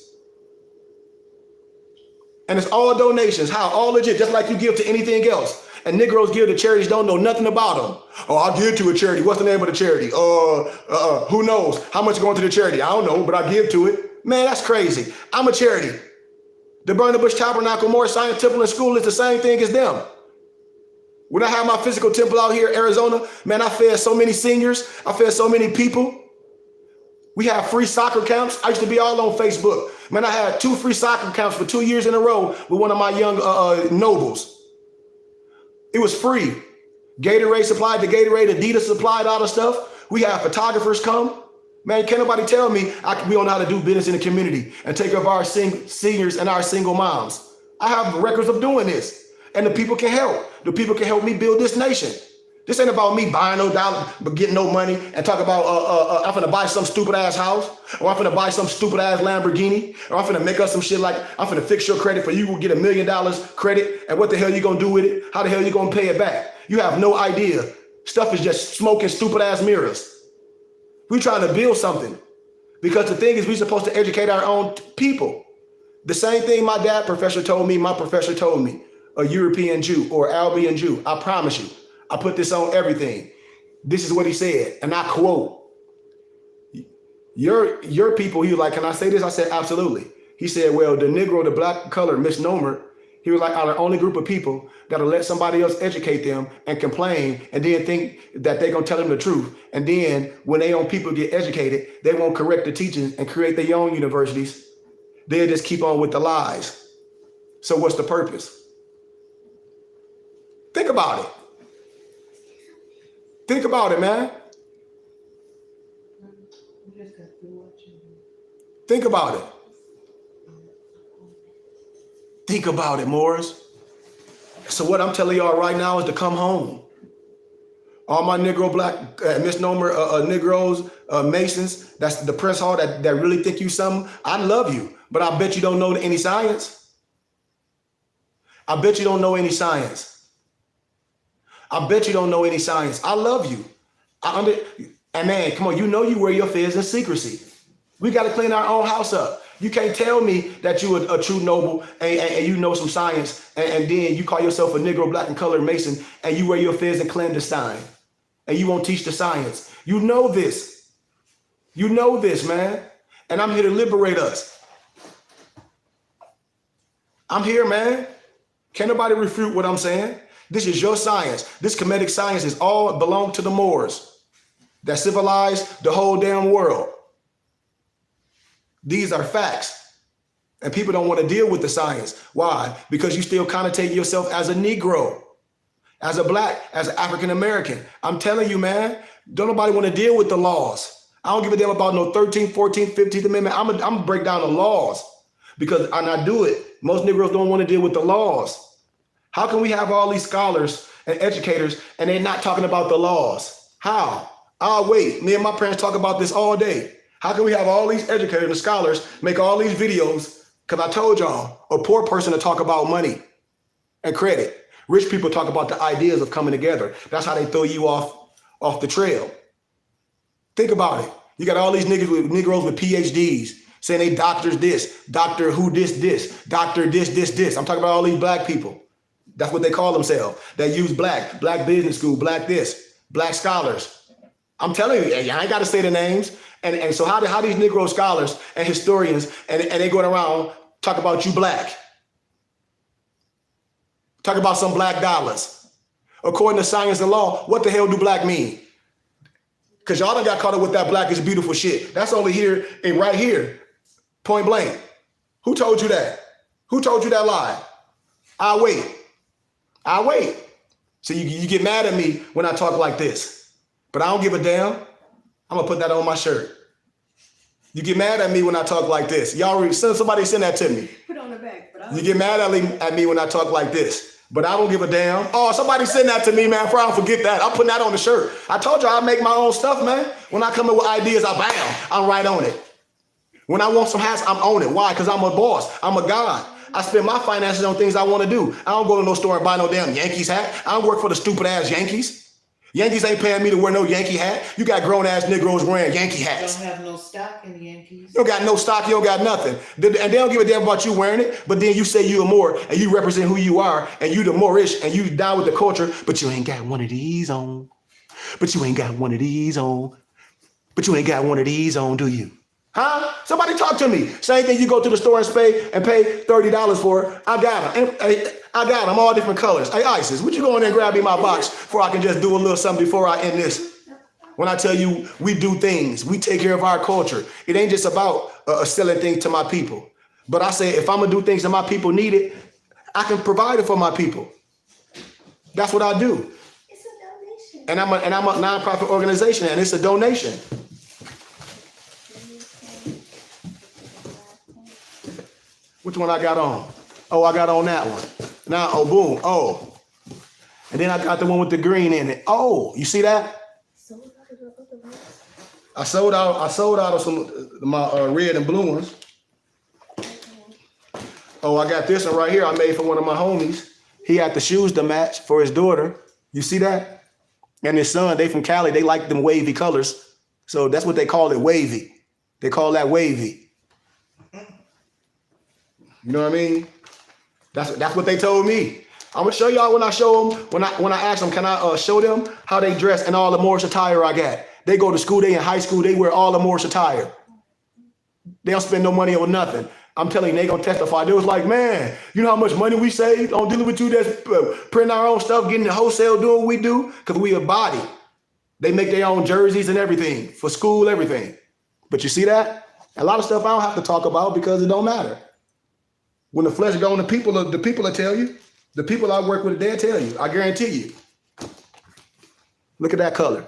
And it's all donations. How? All legit, just like you give to anything else. And Negroes give to charities, don't know nothing about them. Oh, I'll give to a charity. What's the name of the charity? Who knows? How much going to the charity? I don't know, but I give to it. Man, that's crazy. I'm a charity. The Burning Bush Tabernacle Moore Science Temple and School is the same thing as them. When I have my physical temple out here in Arizona, man, I fed so many seniors. I fed so many people. We have free soccer camps. I used to be all on Facebook. Man, I had 2 free soccer camps for 2 years in a row with one of my young nobles. It was free. Gatorade supplied the Gatorade. Adidas supplied all the stuff. We have photographers come. Man, can't nobody tell me we don't know how to do business in the community and take care of our seniors and our single moms. I have records of doing this. And the people can help. The people can help me build this nation. This ain't about me buying no dollar, but getting no money and talk about, I'm finna buy some stupid ass house, or I'm finna buy some stupid ass Lamborghini, or I'm finna make up some shit like, I'm finna fix your credit for you will get $1 million credit, and what the hell you gonna do with it? How the hell you gonna pay it back? You have no idea. Stuff is just smoking stupid ass mirrors. We trying to build something. Because the thing is, we supposed to educate our own people. The same thing my professor told me, a European Jew or Albion Jew, I promise you. I put this on everything. This is what he said, and I quote, your people, he was like, can I say this? I said, absolutely. He said, well, the Negro, the black color misnomer, he was like, are the only group of people that'll let somebody else educate them and complain and then think that they're gonna tell them the truth. And then when their own people get educated, they won't correct the teachings and create their own universities. They'll just keep on with the lies. So what's the purpose? Think about it. Think about it, man. Think about it. Think about it, Morris. So what I'm telling y'all right now is to come home. All my Negro, black, misnomer Negroes, Masons, that's the press hall that really think you something. I love you, but I bet you don't know any science. I bet you don't know any science. I bet you don't know any science. I love you. And man, come on, you know you wear your fez in secrecy. We got to clean our own house up. You can't tell me that you a true noble and you know some science and then you call yourself a Negro, black, and colored Mason and you wear your fez in clandestine and you won't teach the science. You know this. You know this, man. And I'm here to liberate us. I'm here, man. Can't nobody refute what I'm saying. This is your science. This Kemetic science is all belong to the Moors that civilized the whole damn world. These are facts. And people don't want to deal with the science. Why? Because you still connotate yourself as a Negro, as a black, as an African American. I'm telling you, man, don't nobody want to deal with the laws. I don't give a damn about no 13th, 14th, 15th Amendment. I'm gonna break down the laws because and I do it. Most Negroes don't want to deal with the laws. How can we have all these scholars and educators and they're not talking about the laws? How? I'll wait. Me and my parents talk about this all day. How can we have all these educators and scholars make all these videos? Because I told y'all, a poor person to talk about money and credit. Rich people talk about the ideas of coming together. That's how they throw you off the trail. Think about it. You got all these Negroes with PhDs saying they doctors this, doctor who this, doctor this. I'm talking about all these black people. That's what they call themselves. They use black business school, black this, black scholars. I'm telling you, I ain't got to say the names. And so how these Negro scholars and historians, and they going around talk about you black. Talk about some black dollars. According to science and law, what the hell do black mean? Because y'all done got caught up with that black is beautiful shit. That's only here and right here, point blank. Who told you that? Who told you that lie? I'll wait. So you get mad at me when I talk like this, but I don't give a damn. I'm gonna put that on my shirt. You get mad at me when I talk like this. Somebody send that to me. Put on the back. But You get mad at me when I talk like this, but I don't give a damn. Oh, somebody send that to me, man. I don't forget that. I'm putting that on the shirt. I told you I make my own stuff, man. When I come in with ideas, I'm right on it. When I want some hats, I'm on it. Why? Because I'm a boss. I'm a god. I spend my finances on things I want to do. I don't go to no store and buy no damn Yankees hat. I don't work for the stupid ass Yankees. Yankees ain't paying me to wear no Yankee hat. You got grown ass Negroes wearing Yankee hats. You don't have no stock in the Yankees. You don't got no stock, you don't got nothing. And they don't give a damn about you wearing it, but then you say you're more and you represent who you are and you the Moorish and you down with the culture, but you ain't got one of these on. But you ain't got one of these on. But you ain't got one of these on, do you? Huh? Somebody talk to me. Same thing, you go to the store and pay $30 for it. I got them. I got them all different colors. Hey, Isis, would you go in there and grab me my box before I can just do a little something before I end this? When I tell you we do things, we take care of our culture. It ain't just about selling things to my people. But I say if I'm gonna do things that my people need it, I can provide it for my people. That's what I do. It's a donation. And I'm a nonprofit organization, and it's a donation. Which one I got on? Oh, I got on that one. Now, oh, boom. Oh. And then I got the one with the green in it. Oh, you see that? I sold out of some my red and blue ones. Oh, I got this one right here I made for one of my homies. He had the shoes to match for his daughter. You see that? And his son, they from Cali, they like them wavy colors. So that's what they call it, wavy. They call that wavy. You know what I mean? That's what they told me. I'm gonna show y'all when I show them, when I ask them, can I show them how they dress and all the Moorish attire I got? They go to school, they in high school, they wear all the Moorish attire. They don't spend no money on nothing. I'm telling you, they gonna testify. They was like, man, you know how much money we saved on dealing with you that's printing our own stuff, getting the wholesale, doing what we do? Because we a body. They make their own jerseys and everything for school, everything. But you see that? A lot of stuff I don't have to talk about because it don't matter. When the flesh go on, the people will tell you. The people I work with, they'll tell you. I guarantee you. Look at that color.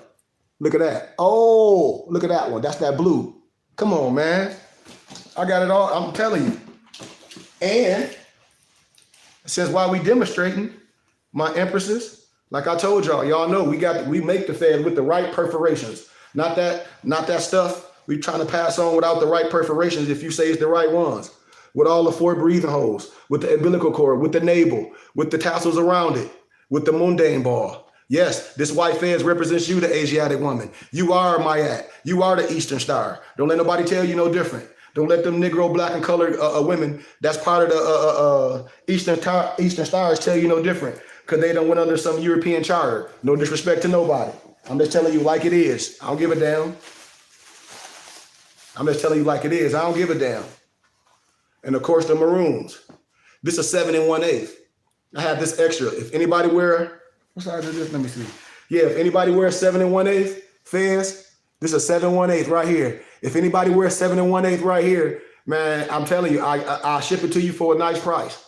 Look at that. Oh, look at that one. That's that blue. Come on, man. I got it all. I'm telling you. And it says while we demonstrating, my empresses, like I told y'all know we make the fed with the right perforations. Not that stuff we trying to pass on without the right perforations if you say it's the right ones. With all the 4 breathing holes, with the umbilical cord, with the navel, with the tassels around it, with the mundane ball. Yes, this white fez represents you, the Asiatic woman. You are Mayat. You are the Eastern Star. Don't let nobody tell you no different. Don't let them Negro, black, and colored women that's part of the Eastern Stars tell you no different because they don't went under some European charter. No disrespect to nobody. I'm just telling you like it is. I don't give a damn. I'm just telling you like it is. I don't give a damn. And of course, the maroons. This is 7 1/8. I have this extra. If anybody wear, what size is this? Let me see. Yeah, if anybody wears 7 1/8 fez, this is 7 1/8 right here. If anybody wears 7 1/8 right here, man, I'm telling you, I'll ship it to you for a nice price.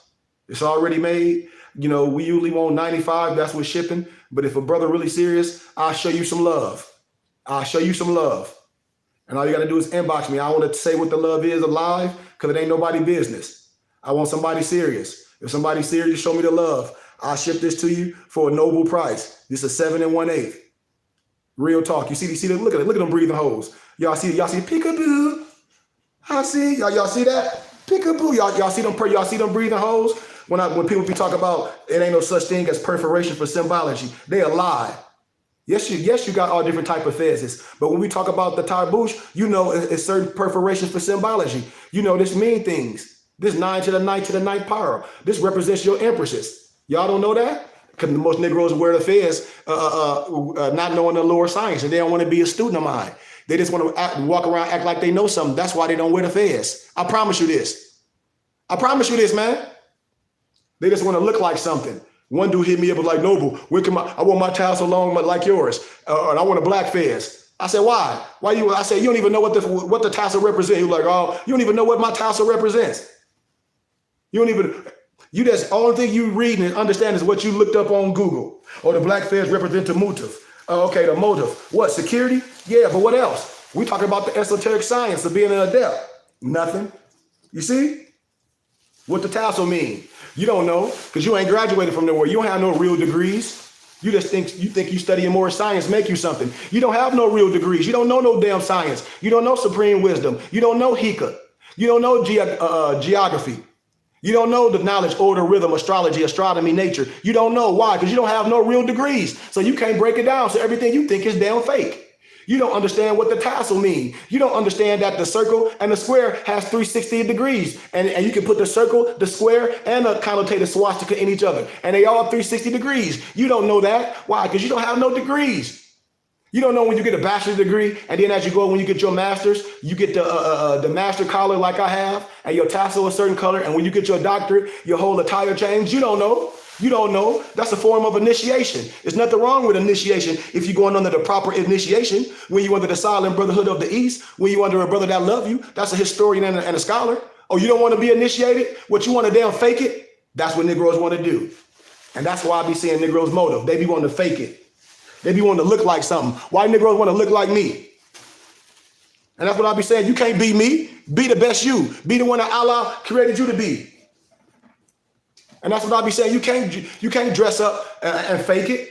It's already made. You know, we usually want 95. That's with shipping. But if a brother really serious, I'll show you some love. I'll show you some love. And all you got to do is inbox me. I want to say what the love is alive because it ain't nobody business. I want somebody serious. If somebody's serious, show me the love. I'll ship this to you for a noble price. This is 7 1/8. Real talk. You see, look at them breathing holes. Y'all see peekaboo. I see y'all see that peekaboo. Y'all see them breathing holes. When people be talking about it ain't no such thing as perforation for symbology, they a lie. Yes, you got all different type of phases, but when we talk about the tarbouche, you know it's certain perforations for symbology. You know this mean things. This 9 to the 9th power. This represents your empresses. Y'all don't know that? Because most Negroes wear the fez, not knowing the lower science, and they don't want to be a student of mine. They just want to walk around, act like they know something. That's why they don't wear the fez. I promise you this. I promise you this, man. They just want to look like something. One dude hit me up like, Noble, I want my tassel long like yours, and I want a black fez. I said, why? I said, you don't even know what the tassel represents. He was like, oh, you don't even know what my tassel represents. You just, only thing you read and understand is what you looked up on Google. Or the black fez represent the motive. Okay, the motive. What, security? Yeah, but what else? We talking about the esoteric science of being an adept. Nothing. You see? What the tassel mean? You don't know, because you ain't graduated from nowhere. You don't have no real degrees. You just think you studying more science make you something. You don't have no real degrees. You don't know no damn science. You don't know supreme wisdom. You don't know Hika. You don't know geography. You don't know the knowledge, order, rhythm, astrology, astronomy, nature. You don't know why, because you don't have no real degrees. So you can't break it down. So everything you think is damn fake. You don't understand what the tassel means. You don't understand that the circle and the square has 360 degrees. And you can put the circle, the square, and the connotated swastika in each other. And they all 360 degrees. You don't know that. Why? Because you don't have no degrees. You don't know when you get a bachelor's degree, and then as you go, when you get your master's, you get the master collar like I have, and your tassel a certain color. And when you get your doctorate, your whole attire change. You don't know. You don't know. That's a form of initiation. There's nothing wrong with initiation if you're going under the proper initiation. When you under the silent brotherhood of the East, when you under a brother that love you, that's a historian and a scholar. Oh, you don't want to be initiated? What, you want to damn fake it? That's what Negroes want to do. And that's why I be seeing Negroes motive. They be wanting to fake it. They be wanting to look like something. Why Negroes want to look like me? And that's what I be saying. You can't be me. Be the best you. Be the one that Allah created you to be. And that's what I be saying. You can't dress up and fake it.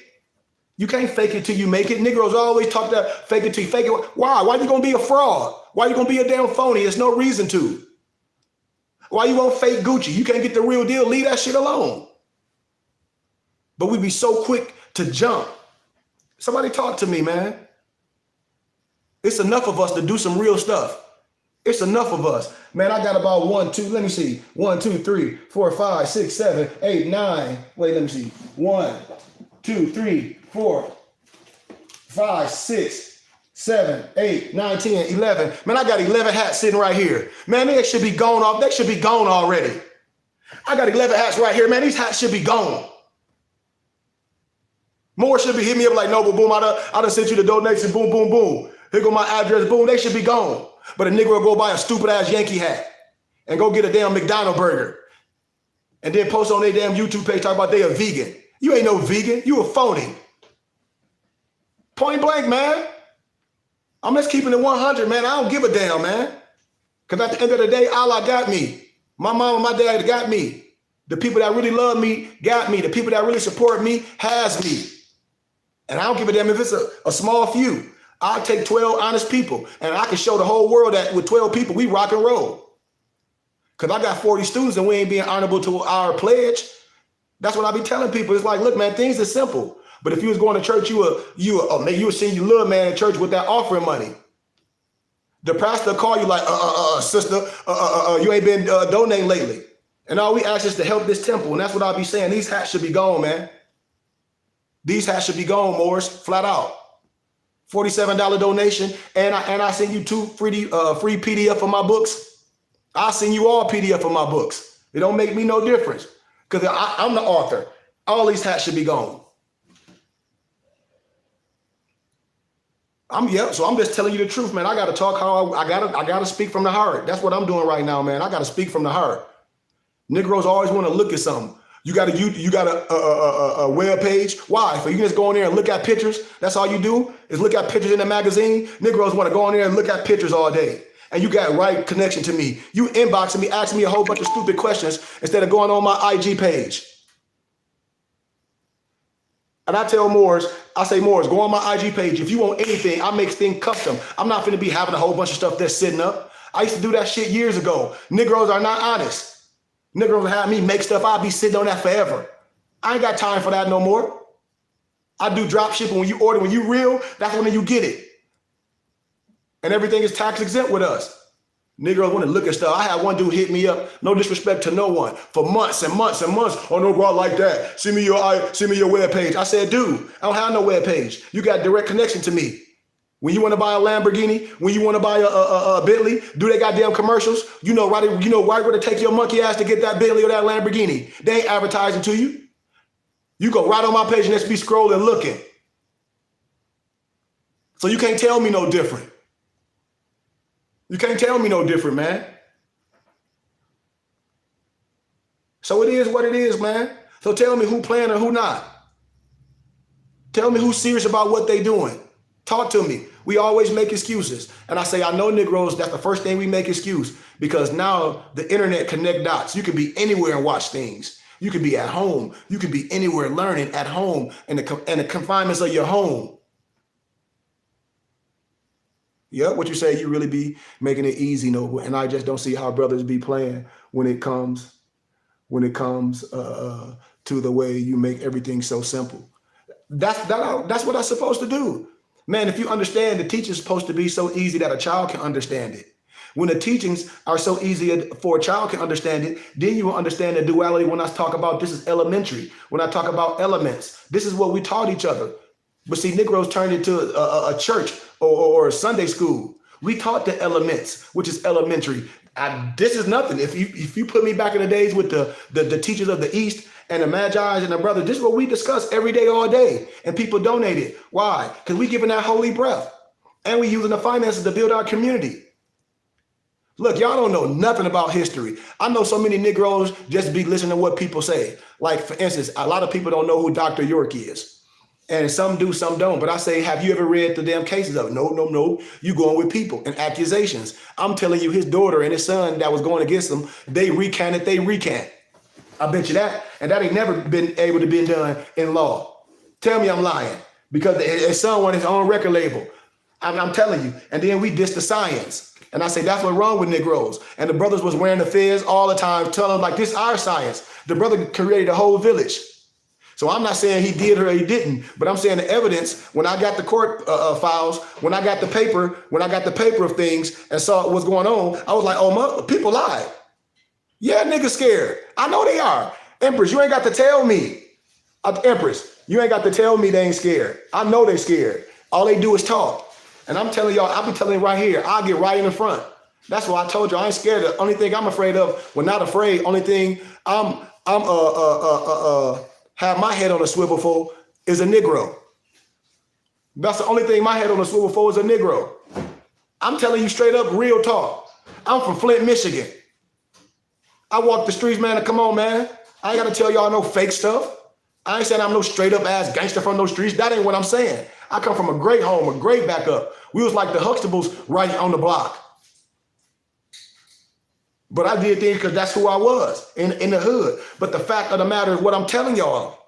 You can't fake it till you make it. Negroes always talk that fake it till you fake it. Why? Why you gonna be a fraud? Why you gonna be a damn phony? There's no reason to. Why you won't fake Gucci? You can't get the real deal. Leave that shit alone. But we be so quick to jump. Somebody talk to me, man. It's enough of us to do some real stuff. It's enough of us. Man, I got about 1, 2, let me see. 1, 2, 3, 4, 5, 6, 7, 8, 9. Wait, let me see. 1, 2, 3, 4, 5, 6, 7, 8, 9, 10, 11. Man, I got 11 hats sitting right here. Man, they should be gone off. They should be gone already. I got 11 hats right here. Man, these hats should be gone. More should be hitting me up like, Noble, boom, I done sent you the donation, boom, boom, boom. Here go my address, boom, they should be gone. But a Negro go buy a stupid ass Yankee hat and go get a damn McDonald's burger and then post on their damn YouTube page talking about they a vegan. You ain't no vegan, you a phony. Point blank, man. I'm just keeping it 100, man. I don't give a damn, man. Because at the end of the day, Allah got me. My mom and my dad got me. The people that really love me got me. The people that really support me has me. And I don't give a damn if it's a small few. I'll take 12 honest people and I can show the whole world that with 12 people, we rock and roll. Because I got 40 students and we ain't being honorable to our pledge. That's what I be telling people. It's like, look, man, things are simple. But if you was going to church, you would see your little man in church with that offering money. The pastor call you like, sister, you ain't been donating lately. And all we ask is to help this temple. And that's what I be saying. These hats should be gone, man. These hats should be gone, Morris, flat out. $47 donation, and I send you 2 free PDF of my books. I'll send you all PDF of my books. It don't make me no difference because I'm the author. All these hats should be gone. So I'm just telling you the truth, man. I got to talk how I gotta speak from the heart. That's what I'm doing right now, man. I got to speak from the heart. Negroes always want to look at something. You got a web page. Why? So you can just go in there and look at pictures. That's all you do is look at pictures in the magazine. Negroes want to go in there and look at pictures all day. And you got right connection to me. You inboxing me, asking me a whole bunch of stupid questions instead of going on my IG page. And I tell Moors, I say, Moors, go on my IG page. If you want anything, I make things custom. I'm not finna be having a whole bunch of stuff that's sitting up. I used to do that shit years ago. Negroes are not honest. Negroes have me make stuff. I'll be sitting on that forever. I ain't got time for that no more. I do drop shipping. When you order, when you real, that's when you get it. And everything is tax exempt with us. Negroes want to look at stuff. I had one dude hit me up, no disrespect to no one, for months and months and months. Oh, no, bro, I like that. Send me your webpage. I said, dude, I don't have no webpage. You got direct connection to me. When you want to buy a Lamborghini, when you want to buy a Bentley, do they goddamn commercials? You know right where to take your monkey ass to get that Bentley or that Lamborghini. They ain't advertising to you. You go right on my page and let's be scrolling looking. So you can't tell me no different. You can't tell me no different, man. So it is what it is, man. So tell me who playing or who not. Tell me who's serious about what they doing. Talk to me. We always make excuses. And I say, I know Negroes, that's the first thing we make excuse, because now the internet connect dots. You can be anywhere and watch things. You can be at home. You can be anywhere learning at home in the confinements of your home. Yep, what you say, you really be making it easy, no, and I just don't see how brothers be playing when it comes to the way you make everything so simple. That's what I'm supposed to do. Man, if you understand the teaching's supposed to be so easy that a child can understand it. When the teachings are so easy for a child can understand it, then you will understand the duality when I talk about this is elementary. When I talk about elements, this is what we taught each other. But see, Negroes turned into a church or a Sunday school. We taught the elements, which is elementary. This is nothing. If you put me back in the days with the teachers of the East and the Magi's and the brothers, this is what we discuss every day, all day. And people donated. Why? Because we giving that holy breath. And we using the finances to build our community. Look, y'all don't know nothing about history. I know so many Negroes just be listening to what people say. Like, for instance, a lot of people don't know who Dr. York is. And some do, some don't. But I say, have you ever read the damn cases of it? No. You going with people and accusations. I'm telling you, his daughter and his son that was going against him, they recant. I bet you that. And that ain't never been able to be done in law. Tell me I'm lying. Because his son wanted his own record label. I'm telling you. And then we diss the science. And I say, that's what's wrong with Negroes. And the brothers was wearing the fez all the time, telling them like, this is our science. The brother created a whole village. So I'm not saying he did or he didn't, but I'm saying the evidence, when I got the court files, when I got the paper of things and saw what's going on, I was like, oh, people lied. Yeah, niggas scared. I know they are. Empress, you ain't got to tell me. Empress, you ain't got to tell me they ain't scared. I know they scared. All they do is talk. And I'm telling y'all, I'll be telling you right here, I'll get right in the front. That's why I told you I ain't scared. The only thing I'm afraid of, well, not afraid, only thing I'm have my head on a swivel for is a Negro. That's the only thing my head on a swivel for is a Negro. I'm telling you straight up, real talk. I'm from Flint, Michigan. I walk the streets, man, and come on, man. I ain't got to tell y'all no fake stuff. I ain't saying I'm no straight up ass gangster from those streets. That ain't what I'm saying. I come from a great home, a great backup. We was like the Huxtables right on the block. But I did things because that's who I was in the hood. But the fact of the matter is what I'm telling y'all.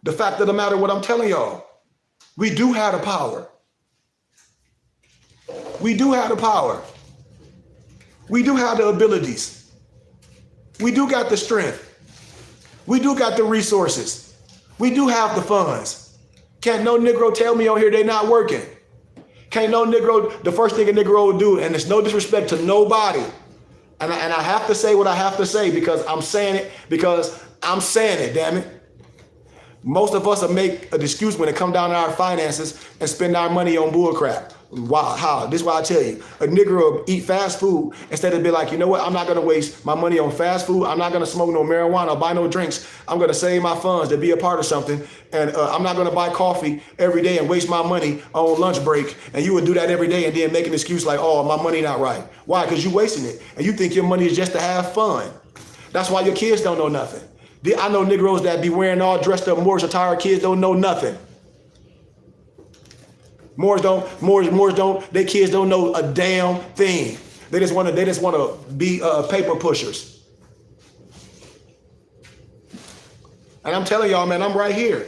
The fact of the matter is what I'm telling y'all. We do have the power. We do have the power. We do have the abilities. We do got the strength. We do got the resources. We do have the funds. Can't no Negro tell me on here they not working. Can't no Negro, the first thing a Negro will do, and it's no disrespect to nobody, and I have to say what I have to say because I'm saying it, damn it. Most of us will make an excuse when it comes down to our finances and spend our money on bullcrap. Wow, how? This is why I tell you, a nigger will eat fast food instead of be like, you know what, I'm not gonna waste my money on fast food. I'm not gonna smoke no marijuana or buy no drinks. I'm gonna save my funds to be a part of something. And I'm not gonna buy coffee every day and waste my money on lunch break. And you would do that every day and then make an excuse like, oh, my money not right. Why? Because you're wasting it. And you think your money is just to have fun. That's why your kids don't know nothing. I know Negroes that be wearing all dressed up Moorish attire. Kids don't know nothing. Moors don't, their kids don't know a damn thing. They just want to be paper pushers. And I'm telling y'all, man, I'm right here.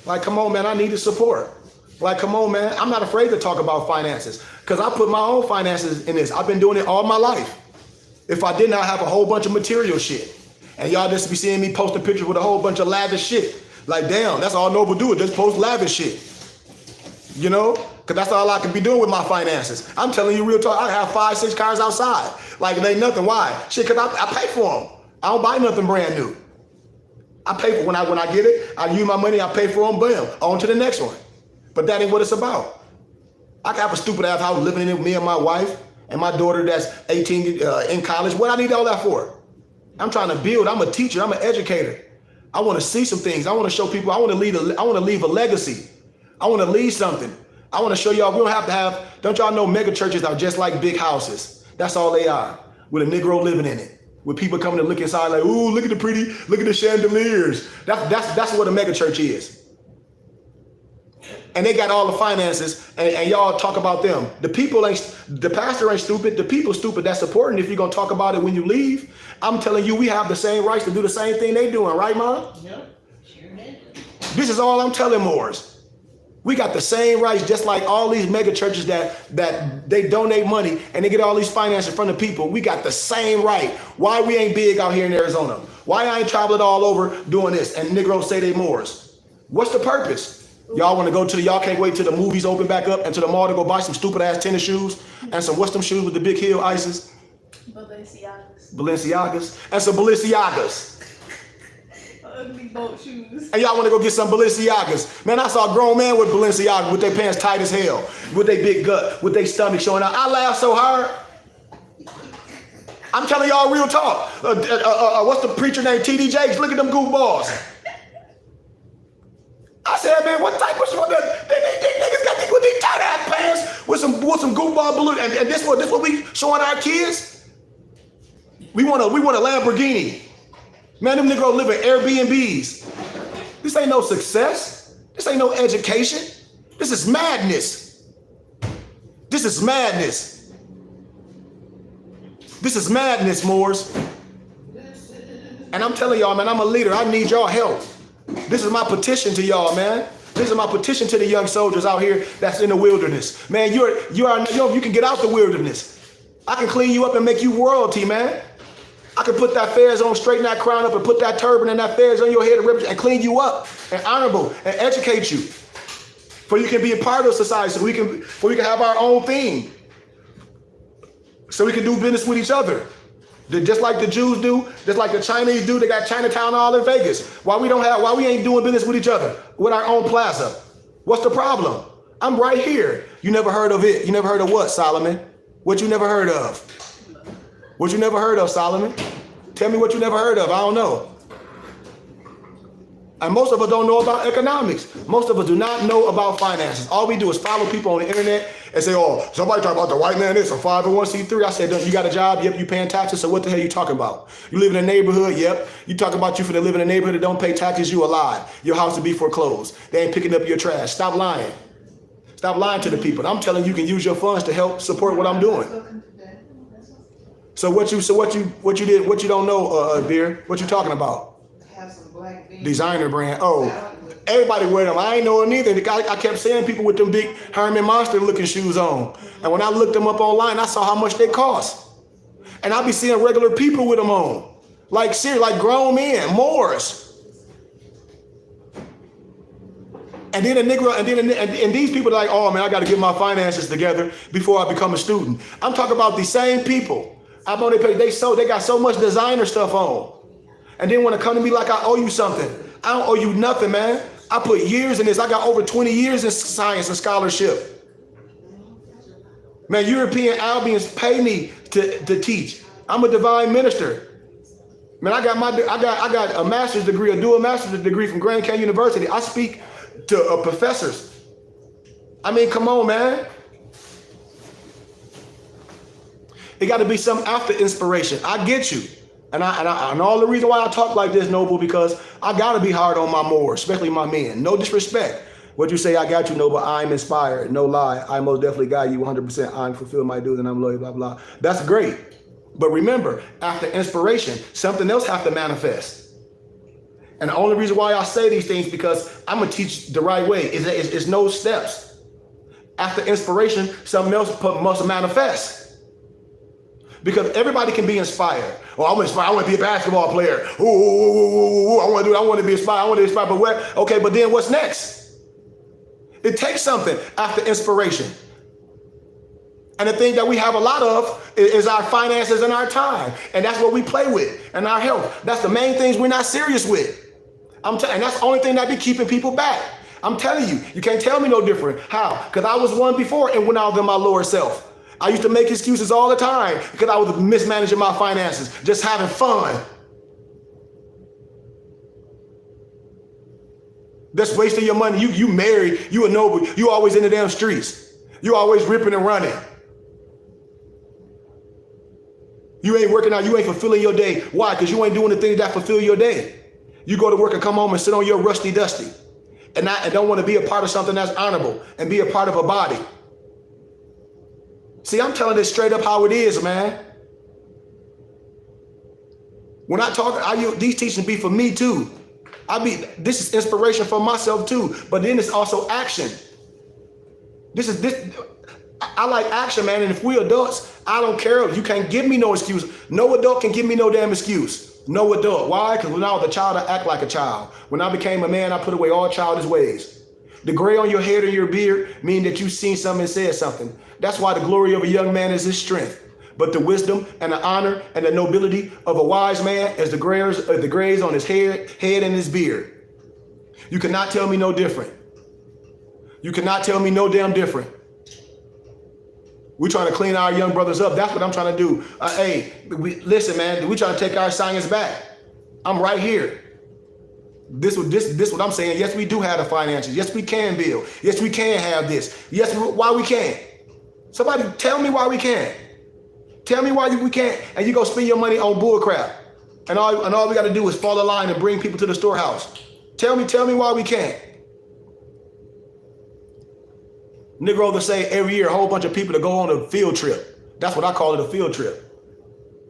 Like, come on, man, I need the support. Like, come on, man, I'm not afraid to talk about finances because I put my own finances in this. I've been doing it all my life. If I did not have a whole bunch of material shit, and y'all just be seeing me posting pictures with a whole bunch of lavish shit. Like, damn, that's all Noble do, is just post lavish shit. You know? Because that's all I can be doing with my finances. I'm telling you real talk, I have 5, 6 cars outside. Like, it ain't nothing. Why? Shit, because I pay for them. I don't buy nothing brand new. I pay for when I get it, I use my money, I pay for them, bam, on to the next one. But that ain't what it's about. I can have a stupid ass house living in it with me and my wife and my daughter that's 18 in college. What I need all that for? I'm trying to build. I'm a teacher. I'm an educator. I want to see some things. I want to show people. I want to leave a legacy. I want to leave something. I want to show y'all we don't have to have, don't y'all know mega churches are just like big houses. That's all they are, with a Negro living in it. With people coming to look inside like, ooh, look at the pretty, look at the chandeliers. That's what a mega church is. And they got all the finances, and y'all talk about them. The pastor ain't stupid. The people stupid. That's important if you're going to talk about it when you leave. I'm telling you, we have the same rights to do the same thing they doing, right, Mom? Yep, sure did. This is all I'm telling Moors. We got the same rights, just like all these mega churches that they donate money and they get all these finances from the people. We got the same right. Why we ain't big out here in Arizona? Why I ain't traveling all over doing this? And Negroes say they Moors. What's the purpose? Y'all want to go to y'all can't wait till the movies open back up and to the mall to go buy some stupid ass tennis shoes and some, what's them shoes with the big heel ices? Balenciagas. And some Balenciagas. Ugly boat shoes. And y'all want to go get some Balenciagas. Man, I saw a grown man with Balenciagas with their pants tight as hell, with their big gut, with their stomach showing out. I laughed so hard. I'm telling y'all real talk. What's the preacher named T.D. Jakes? Look at them goofballs. I said, man, what type of shoes? They niggas got these with these tight ass pants with some goofball balloons. And this what we showing our kids? We want a Lamborghini. Man, them niggas live in Airbnbs. This ain't no success. This ain't no education. This is madness. This is madness. This is madness, Moors. And I'm telling y'all, man, I'm a leader. I need y'all help. This is my petition to y'all, man. This is my petition to the young soldiers out here that's in the wilderness. Man, you can get out the wilderness. I can clean you up and make you royalty, man. I can put that fez on, straighten that crown up, and put that turban and that fez on your head and clean you up and honorable and educate you. For you can be a part of society, so we can have our own thing. So we can do business with each other. Just like the Jews do, just like the Chinese do. They got Chinatown all in Vegas. Why we ain't doing business with each other with our own plaza? What's the problem? I'm right here. You never heard of it. You never heard of what, Solomon? What you never heard of? What you never heard of, Solomon? Tell me what you never heard of. I don't know. And most of us don't know about economics. Most of us do not know about finances. All we do is follow people on the internet and say, oh, somebody talk about the white man is a 501c3. I said, you got a job? Yep, you paying taxes? So what the hell you talking about? You live in a neighborhood? Yep. You talk about you for live in a neighborhood that don't pay taxes? You a lie. Your house will be foreclosed. They ain't picking up your trash. Stop lying. Stop lying to the people. I'm telling you can use your funds to help support what I'm doing. So what you don't know, Beer? What you talking about? Designer brand. Oh, everybody wear them. I ain't know it neither. I kept seeing people with them big Herman Monster looking shoes on. And when I looked them up online, I saw how much they cost. And I be seeing regular people with them on. Like grown men, Moors. And then and these people are like, oh man, I got to get my finances together before I become a student. I'm talking about these same people. I'm on their page. They got so much designer stuff on. And then want to come to me like I owe you something. I don't owe you nothing, man. I put years in this. I got over 20 years in science and scholarship. Man, European Albions pay me to teach. I'm a divine minister. Man, I got a master's degree, a dual master's degree from Grand Canyon University. I speak to professors. I mean, come on, man. It got to be some after inspiration. I get you. And all the reason why I talk like this, Noble, because I got to be hard on my Moors, especially my men. No disrespect. What you say, I got you, Noble. I'm inspired. No lie. I most definitely got you 100%. I'm fulfilled my duties and I'm loyal, blah, blah. That's great. But remember, after inspiration, something else has to manifest. And the only reason why I say these things because I'm gonna teach the right way. It's no steps. After inspiration, something else must manifest. Because everybody can be inspired. Oh, I'm inspired. I want to be a basketball player. Ooh, I want to do. I want to be inspired. I want to be inspired. But where? Okay, but then what's next? It takes something after inspiration. And the thing that we have a lot of is our finances and our time. And that's what we play with, and our health. That's the main things we're not serious with. And that's the only thing that be keeping people back. I'm telling you, you can't tell me no different. How? Because I was one before and when I was in my lower self. I used to make excuses all the time because I was mismanaging my finances, just having fun. Just wasting your money. You married, you a noble, you always in the damn streets. You always ripping and running. You ain't working out, you ain't fulfilling your day. Why? Because you ain't doing the things that fulfill your day. You go to work and come home and sit on your rusty dusty and don't want to be a part of something that's honorable and be a part of a body. See, I'm telling this straight up how it is, man. When I talk, these teachings be for me too. This is inspiration for myself too, but then it's also action. I like action, man, and if we adults, I don't care. You can't give me no excuse. No adult can give me no damn excuse. No adult. Why? Because when I was a child, I act like a child. When I became a man, I put away all childish ways. The gray on your head or your beard mean that you've seen something and said something. That's why the glory of a young man is his strength. But the wisdom and the honor and the nobility of a wise man is the grays on his head and his beard. You cannot tell me no different. You cannot tell me no damn different. We're trying to clean our young brothers up. That's what I'm trying to do. Listen, man, we're trying to take our science back. I'm right here. This what I'm saying. Yes, we do have the finances. Yes, we can build. Yes, we can have this. Yes, why we can't? Somebody tell me why we can't. Tell me why we can't. And you go spend your money on bull crap. And all we got to do is fall in line and bring people to the storehouse. Tell me why we can't. Negroes will say every year a whole bunch of people to go on a field trip. That's what I call it, a field trip.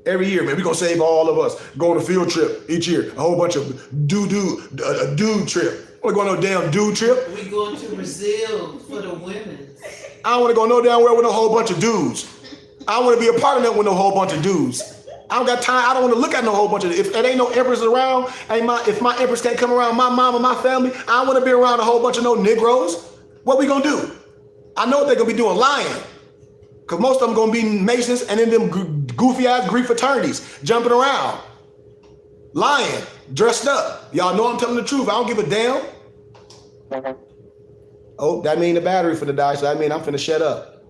Every year, man, we're going to save all of us. Go on a field trip each year. A whole bunch of a dude trip. We're going on a damn dude trip. We going to Brazil for the women. I don't want to go no damn where with a whole bunch of dudes. I don't want to be a part of that with no whole bunch of dudes. I don't got time. I don't want to look at no whole bunch of, if there ain't no empress around, if my empress can't come around my mom and my family, I don't want to be around a whole bunch of no Negroes. What we going to do? I know what they're going to be doing, lying. Because most of them going to be Masons and in them goofy ass Greek fraternities, jumping around, lying, dressed up. Y'all know I'm telling the truth. I don't give a damn. Oh, that mean the battery for the die, so that mean I'm finna shut up.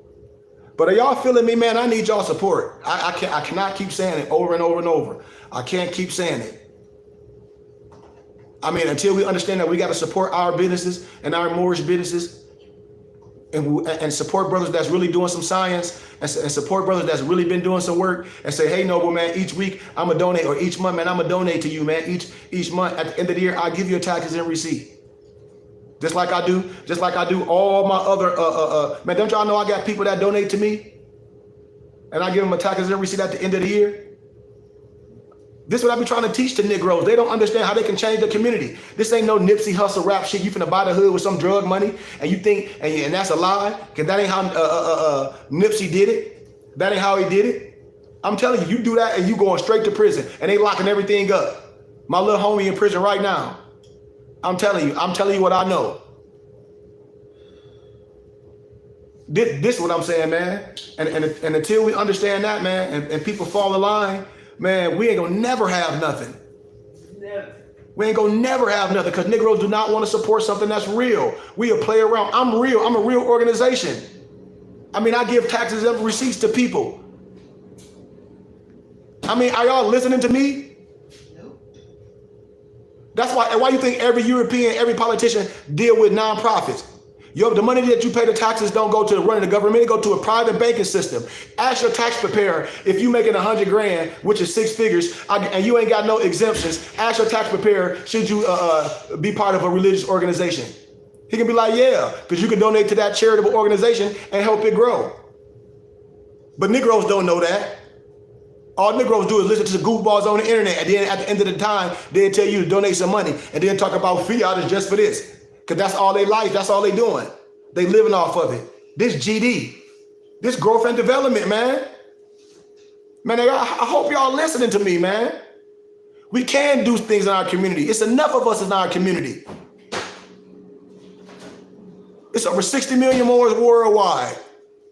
But are y'all feeling me, man? I need y'all support. I cannot keep saying it over and over and over. I can't keep saying it. I mean, until we understand that we got to support our businesses and our mortgage businesses, and support brothers that's really doing some science, and support brothers that's really been doing some work, and say, hey, noble man, each week I'm gonna donate, or each month, man, I'm gonna donate to you, man. Each month at the end of the year, I give you a taxes and receipt. Just like I do all my other man, don't y'all know I got people that donate to me? And I give them a taxes and receipt at the end of the year. This is what I be trying to teach to Negroes. They don't understand how they can change the community. This ain't no Nipsey Hussle rap shit. You finna buy the hood with some drug money, and you think, and that's a lie, because that ain't how Nipsey did it. That ain't how he did it. I'm telling you, you do that and you going straight to prison, and they locking everything up. My little homie in prison right now. I'm telling you what I know. This is what I'm saying, man. And until we understand that, man, and people fall in line, man, we ain't gonna never have nothing. Never. We ain't gonna never have nothing, because Negroes do not want to support something that's real. We play around. I'm real. I'm a real organization. I mean, I give taxes and receipts to people. I mean, are y'all listening to me? Nope. That's why you think every European, every politician deal with nonprofits. The money that you pay the taxes don't go to the running the government, it go to a private banking system. Ask your tax preparer, if you making 100 grand, which is 6 figures, and you ain't got no exemptions, ask your tax preparer, should you be part of a religious organization? He can be like, yeah, because you can donate to that charitable organization and help it grow. But Negroes don't know that. All Negroes do is listen to the goofballs on the internet, and then at the end of the time, they'll tell you to donate some money, and then talk about fiat is just for this. Because that's all they life, that's all they doing. They living off of it. This GD, this growth and development, man. Man, I hope y'all listening to me, man. We can do things in our community. It's enough of us in our community. It's over 60 million more worldwide.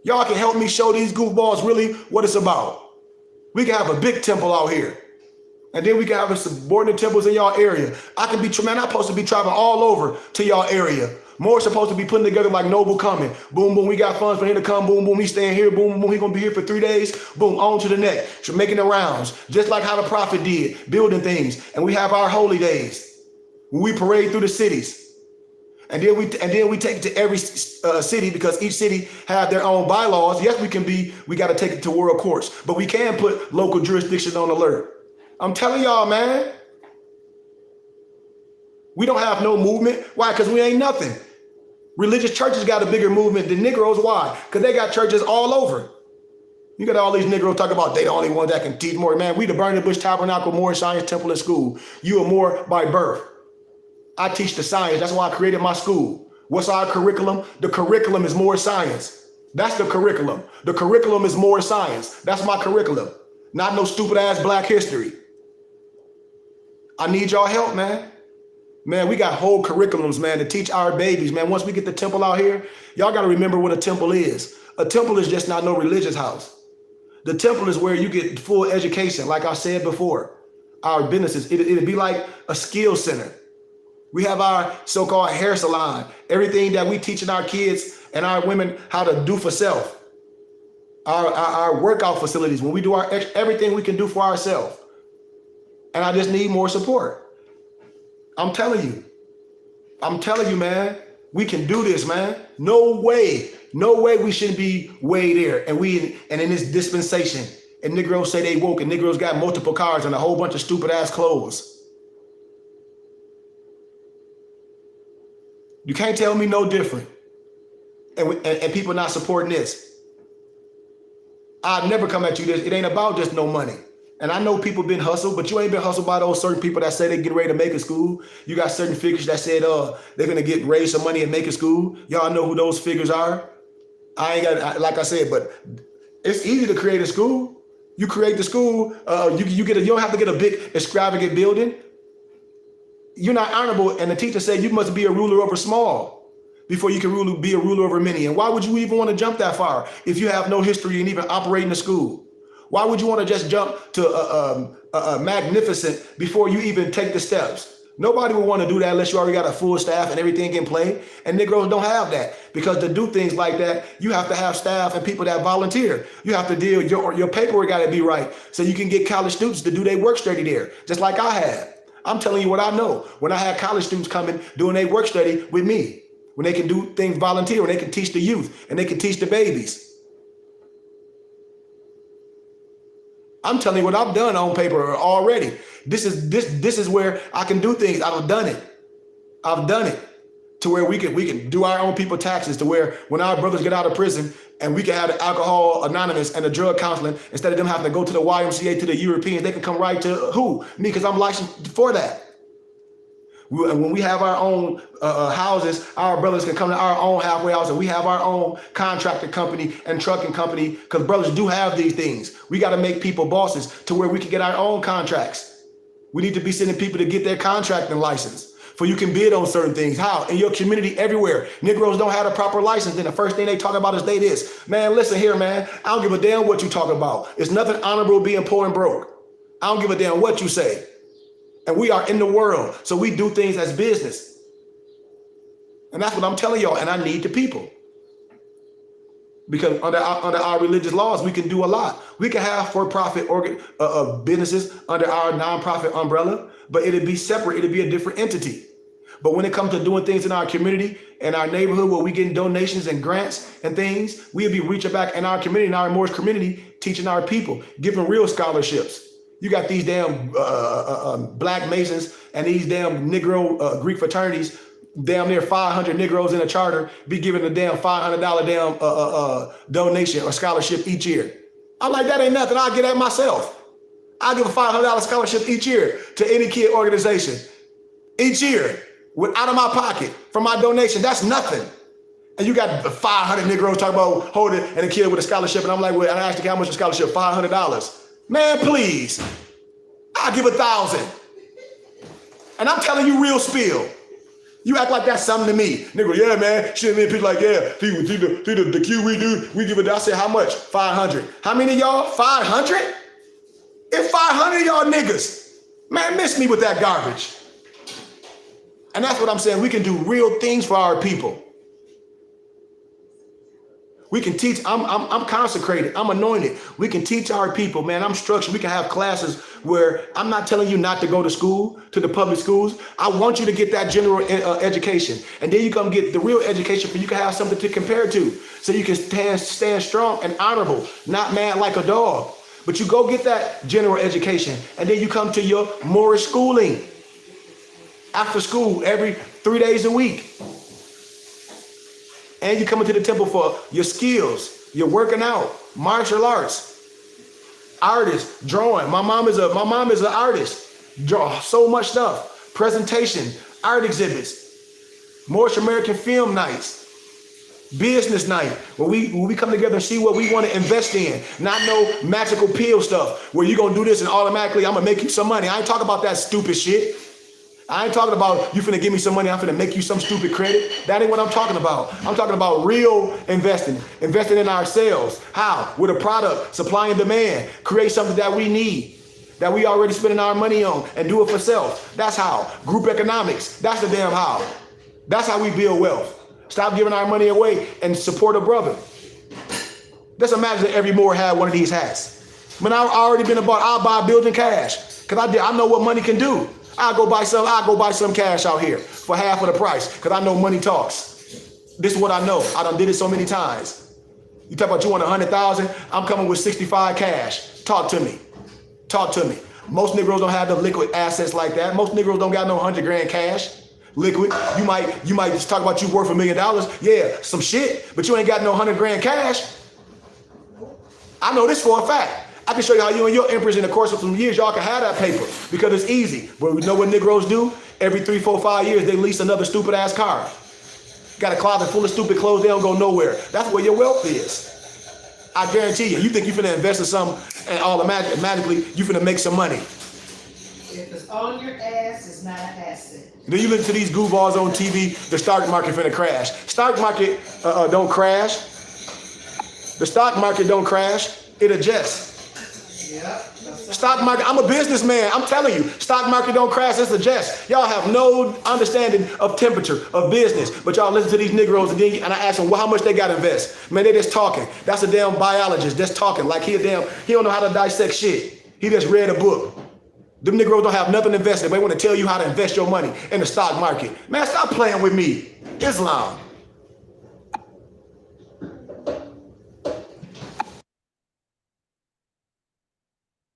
Y'all can help me show these goofballs really what it's about. We can have a big temple out here. And then we can have subordinate temples in y'all area. I'm supposed to be traveling all over to y'all area. More supposed to be putting together like Noble coming. Boom, boom, we got funds for him to come. Boom, boom, he staying here. Boom, boom, he gonna be here for 3 days. Boom, on to the next. So making the rounds. Just like how the prophet did, building things. And we have our holy days. When we parade through the cities. And then we take it to every city, because each city have their own bylaws. Yes, we got to take it to world courts, but we can put local jurisdiction on alert. I'm telling y'all, man, we don't have no movement. Why? Because we ain't nothing. Religious churches got a bigger movement than Negroes. Why? Because they got churches all over. You got all these Negroes talk about they the only ones that can teach more. Man, we the Burning Bush Tabernacle, Moore Science Temple, and School. You are more by birth. I teach the science. That's why I created my school. What's our curriculum? The curriculum is more science. That's the curriculum. The curriculum is more science. That's my curriculum. Not no stupid ass black history. I need y'all help, man. Man, we got whole curriculums, man, to teach our babies, man. Once we get the temple out here, y'all got to remember what a temple is. A temple is just not no religious house. The temple is where you get full education. Like I said before, our businesses, it'd be like a skill center. We have our so-called hair salon, everything that we teaching our kids and our women how to do for self. Our workout facilities, when we do everything we can do for ourselves. And I just need more support. I'm telling you, man, we can do this, man. No way we shouldn't be way there. And in this dispensation, and Negroes say they woke, and Negroes got multiple cars and a whole bunch of stupid ass clothes. You can't tell me no different. And people not supporting this. I'd never come at you this. It ain't about just no money. And I know people been hustled, but you ain't been hustled by those certain people that say they get ready to make a school. You got certain figures that said they're gonna raise some money and make a school. Y'all know who those figures are. I ain't got, like I said, but it's easy to create a school. You create the school. You don't have to get a big extravagant building. You're not honorable, and the teacher said you must be a ruler over small before you can be a ruler over many. And why would you even want to jump that far if you have no history in even operating a school? Why would you want to just jump to magnificent before you even take the steps? Nobody would want to do that unless you already got a full staff and everything in play. And Negroes don't have that, because to do things like that, you have to have staff and people that volunteer. You have to deal, your paperwork got to be right so you can get college students to do their work study there, just like I had. I'm telling you what I know. When I had college students coming doing their work study with me, when they can do things volunteer, when they can teach the youth and they can teach the babies. I'm telling you what I've done on paper already. This is where I can do things. I've done it to where we can do our own people taxes, to where when our brothers get out of prison and we can have the alcohol anonymous and the drug counseling, instead of them having to go to the YMCA, to the Europeans, they can come right to who? Me, because I'm licensed for that. When we have our own houses, our brothers can come to our own halfway house, and we have our own contractor company and trucking company, because brothers do have these things. We got to make people bosses to where we can get our own contracts. We need to be sending people to get their contracting license, for you can bid on certain things. How? In your community, everywhere. Negroes don't have a proper license. Then the first thing they talk about is this. Man, listen here, man. I don't give a damn what you talk about. It's nothing honorable being poor and broke. I don't give a damn what you say. And we are in the world, so we do things as business. And that's what I'm telling y'all, and I need the people. Because under our religious laws, we can do a lot. We can have for-profit businesses under our nonprofit umbrella, but it'd be separate. It'd be a different entity. But when it comes to doing things in our community and our neighborhood, where we getting donations and grants and things, we'll be reaching back in our community, in our Moorish community, teaching our people, giving real scholarships. You got these damn black Masons and these damn Negro Greek fraternities, damn near 500 Negroes in a charter, be giving a damn $500 damn donation or scholarship each year. I'm like, that ain't nothing. I'll get that myself. I give a $500 scholarship each year to any kid organization. Each year, out of my pocket, from my donation. That's nothing. And you got 500 Negroes talking about holding and a kid with a scholarship. And I'm like, well, and I asked the kid how much a scholarship? $500. Man, please. I'll give 1,000. And I'm telling you real spiel. You act like that's something to me. Nigga, yeah, man. Shit, me people like, yeah, see the Q we do, we give it, I said, how much? 500. How many of y'all? 500? If 500 of y'all niggas, man, miss me with that garbage. And that's what I'm saying. We can do real things for our people. We can teach, I'm consecrated, I'm anointed. We can teach our people, man, I'm structured. We can have classes where I'm not telling you not to go to school, to the public schools. I want you to get that general education. And then you come get the real education, but you can have something to compare to. So you can stand strong and honorable, not mad like a dog. But you go get that general education, and then you come to your Moorish schooling. After school, every 3 days a week. And you come into the temple for your skills, your working out, martial arts, artist, drawing. My mom is an artist. Draw so much stuff. Presentation, art exhibits, Moorish American film nights, business night, where we come together and see what we want to invest in. Not no magical pill stuff where you're gonna do this and automatically I'm gonna make you some money. I ain't talking about that stupid shit. I ain't talking about you finna give me some money, I'm finna make you some stupid credit. That ain't what I'm talking about. I'm talking about real investing in ourselves. How? With a product, supply and demand, create something that we need, that we already spending our money on, and do it for self. That's how. Group economics, that's the damn how. That's how we build wealth. Stop giving our money away and support a brother. Just imagine if every Moor had one of these hats. But I've already been about, I'll buy a building cash, because I know what money can do. I'll go buy some cash out here for half of the price, because I know money talks. This is what I know. I done did it so many times. You talk about you want 100,000, I'm coming with 65 cash. Talk to me. Talk to me. Most Negroes don't have the liquid assets like that. Most Negroes don't got no 100 grand cash. Liquid. You might just talk about you worth $1 million. Yeah, some shit, but you ain't got no 100 grand cash. I know this for a fact. I can show you how you and your emperors in the course of some years, y'all can have that paper because it's easy. But we know what Negroes do? Every 3, 4, 5 years, they lease another stupid ass car. Got a closet full of stupid clothes, they don't go nowhere. That's where your wealth is. I guarantee you. You think you finna invest in something and automatically you finna make some money. If it's on your ass, it's not an asset. Then you listen to these goofballs on TV, the stock market finna crash. Stock market don't crash. The stock market don't crash, it adjusts. Yep. Stock market, I'm a businessman. I'm telling you, stock market don't crash, it's adjust. Y'all have no understanding of temperature, of business, but y'all listen to these Negroes and I ask them, well, how much they got to invest? Man, they just talking. That's a damn biologist just talking like he don't know how to dissect shit. He just read a book. Them Negroes don't have nothing invested. They want to tell you how to invest your money in the stock market. Man, stop playing with me. Islam.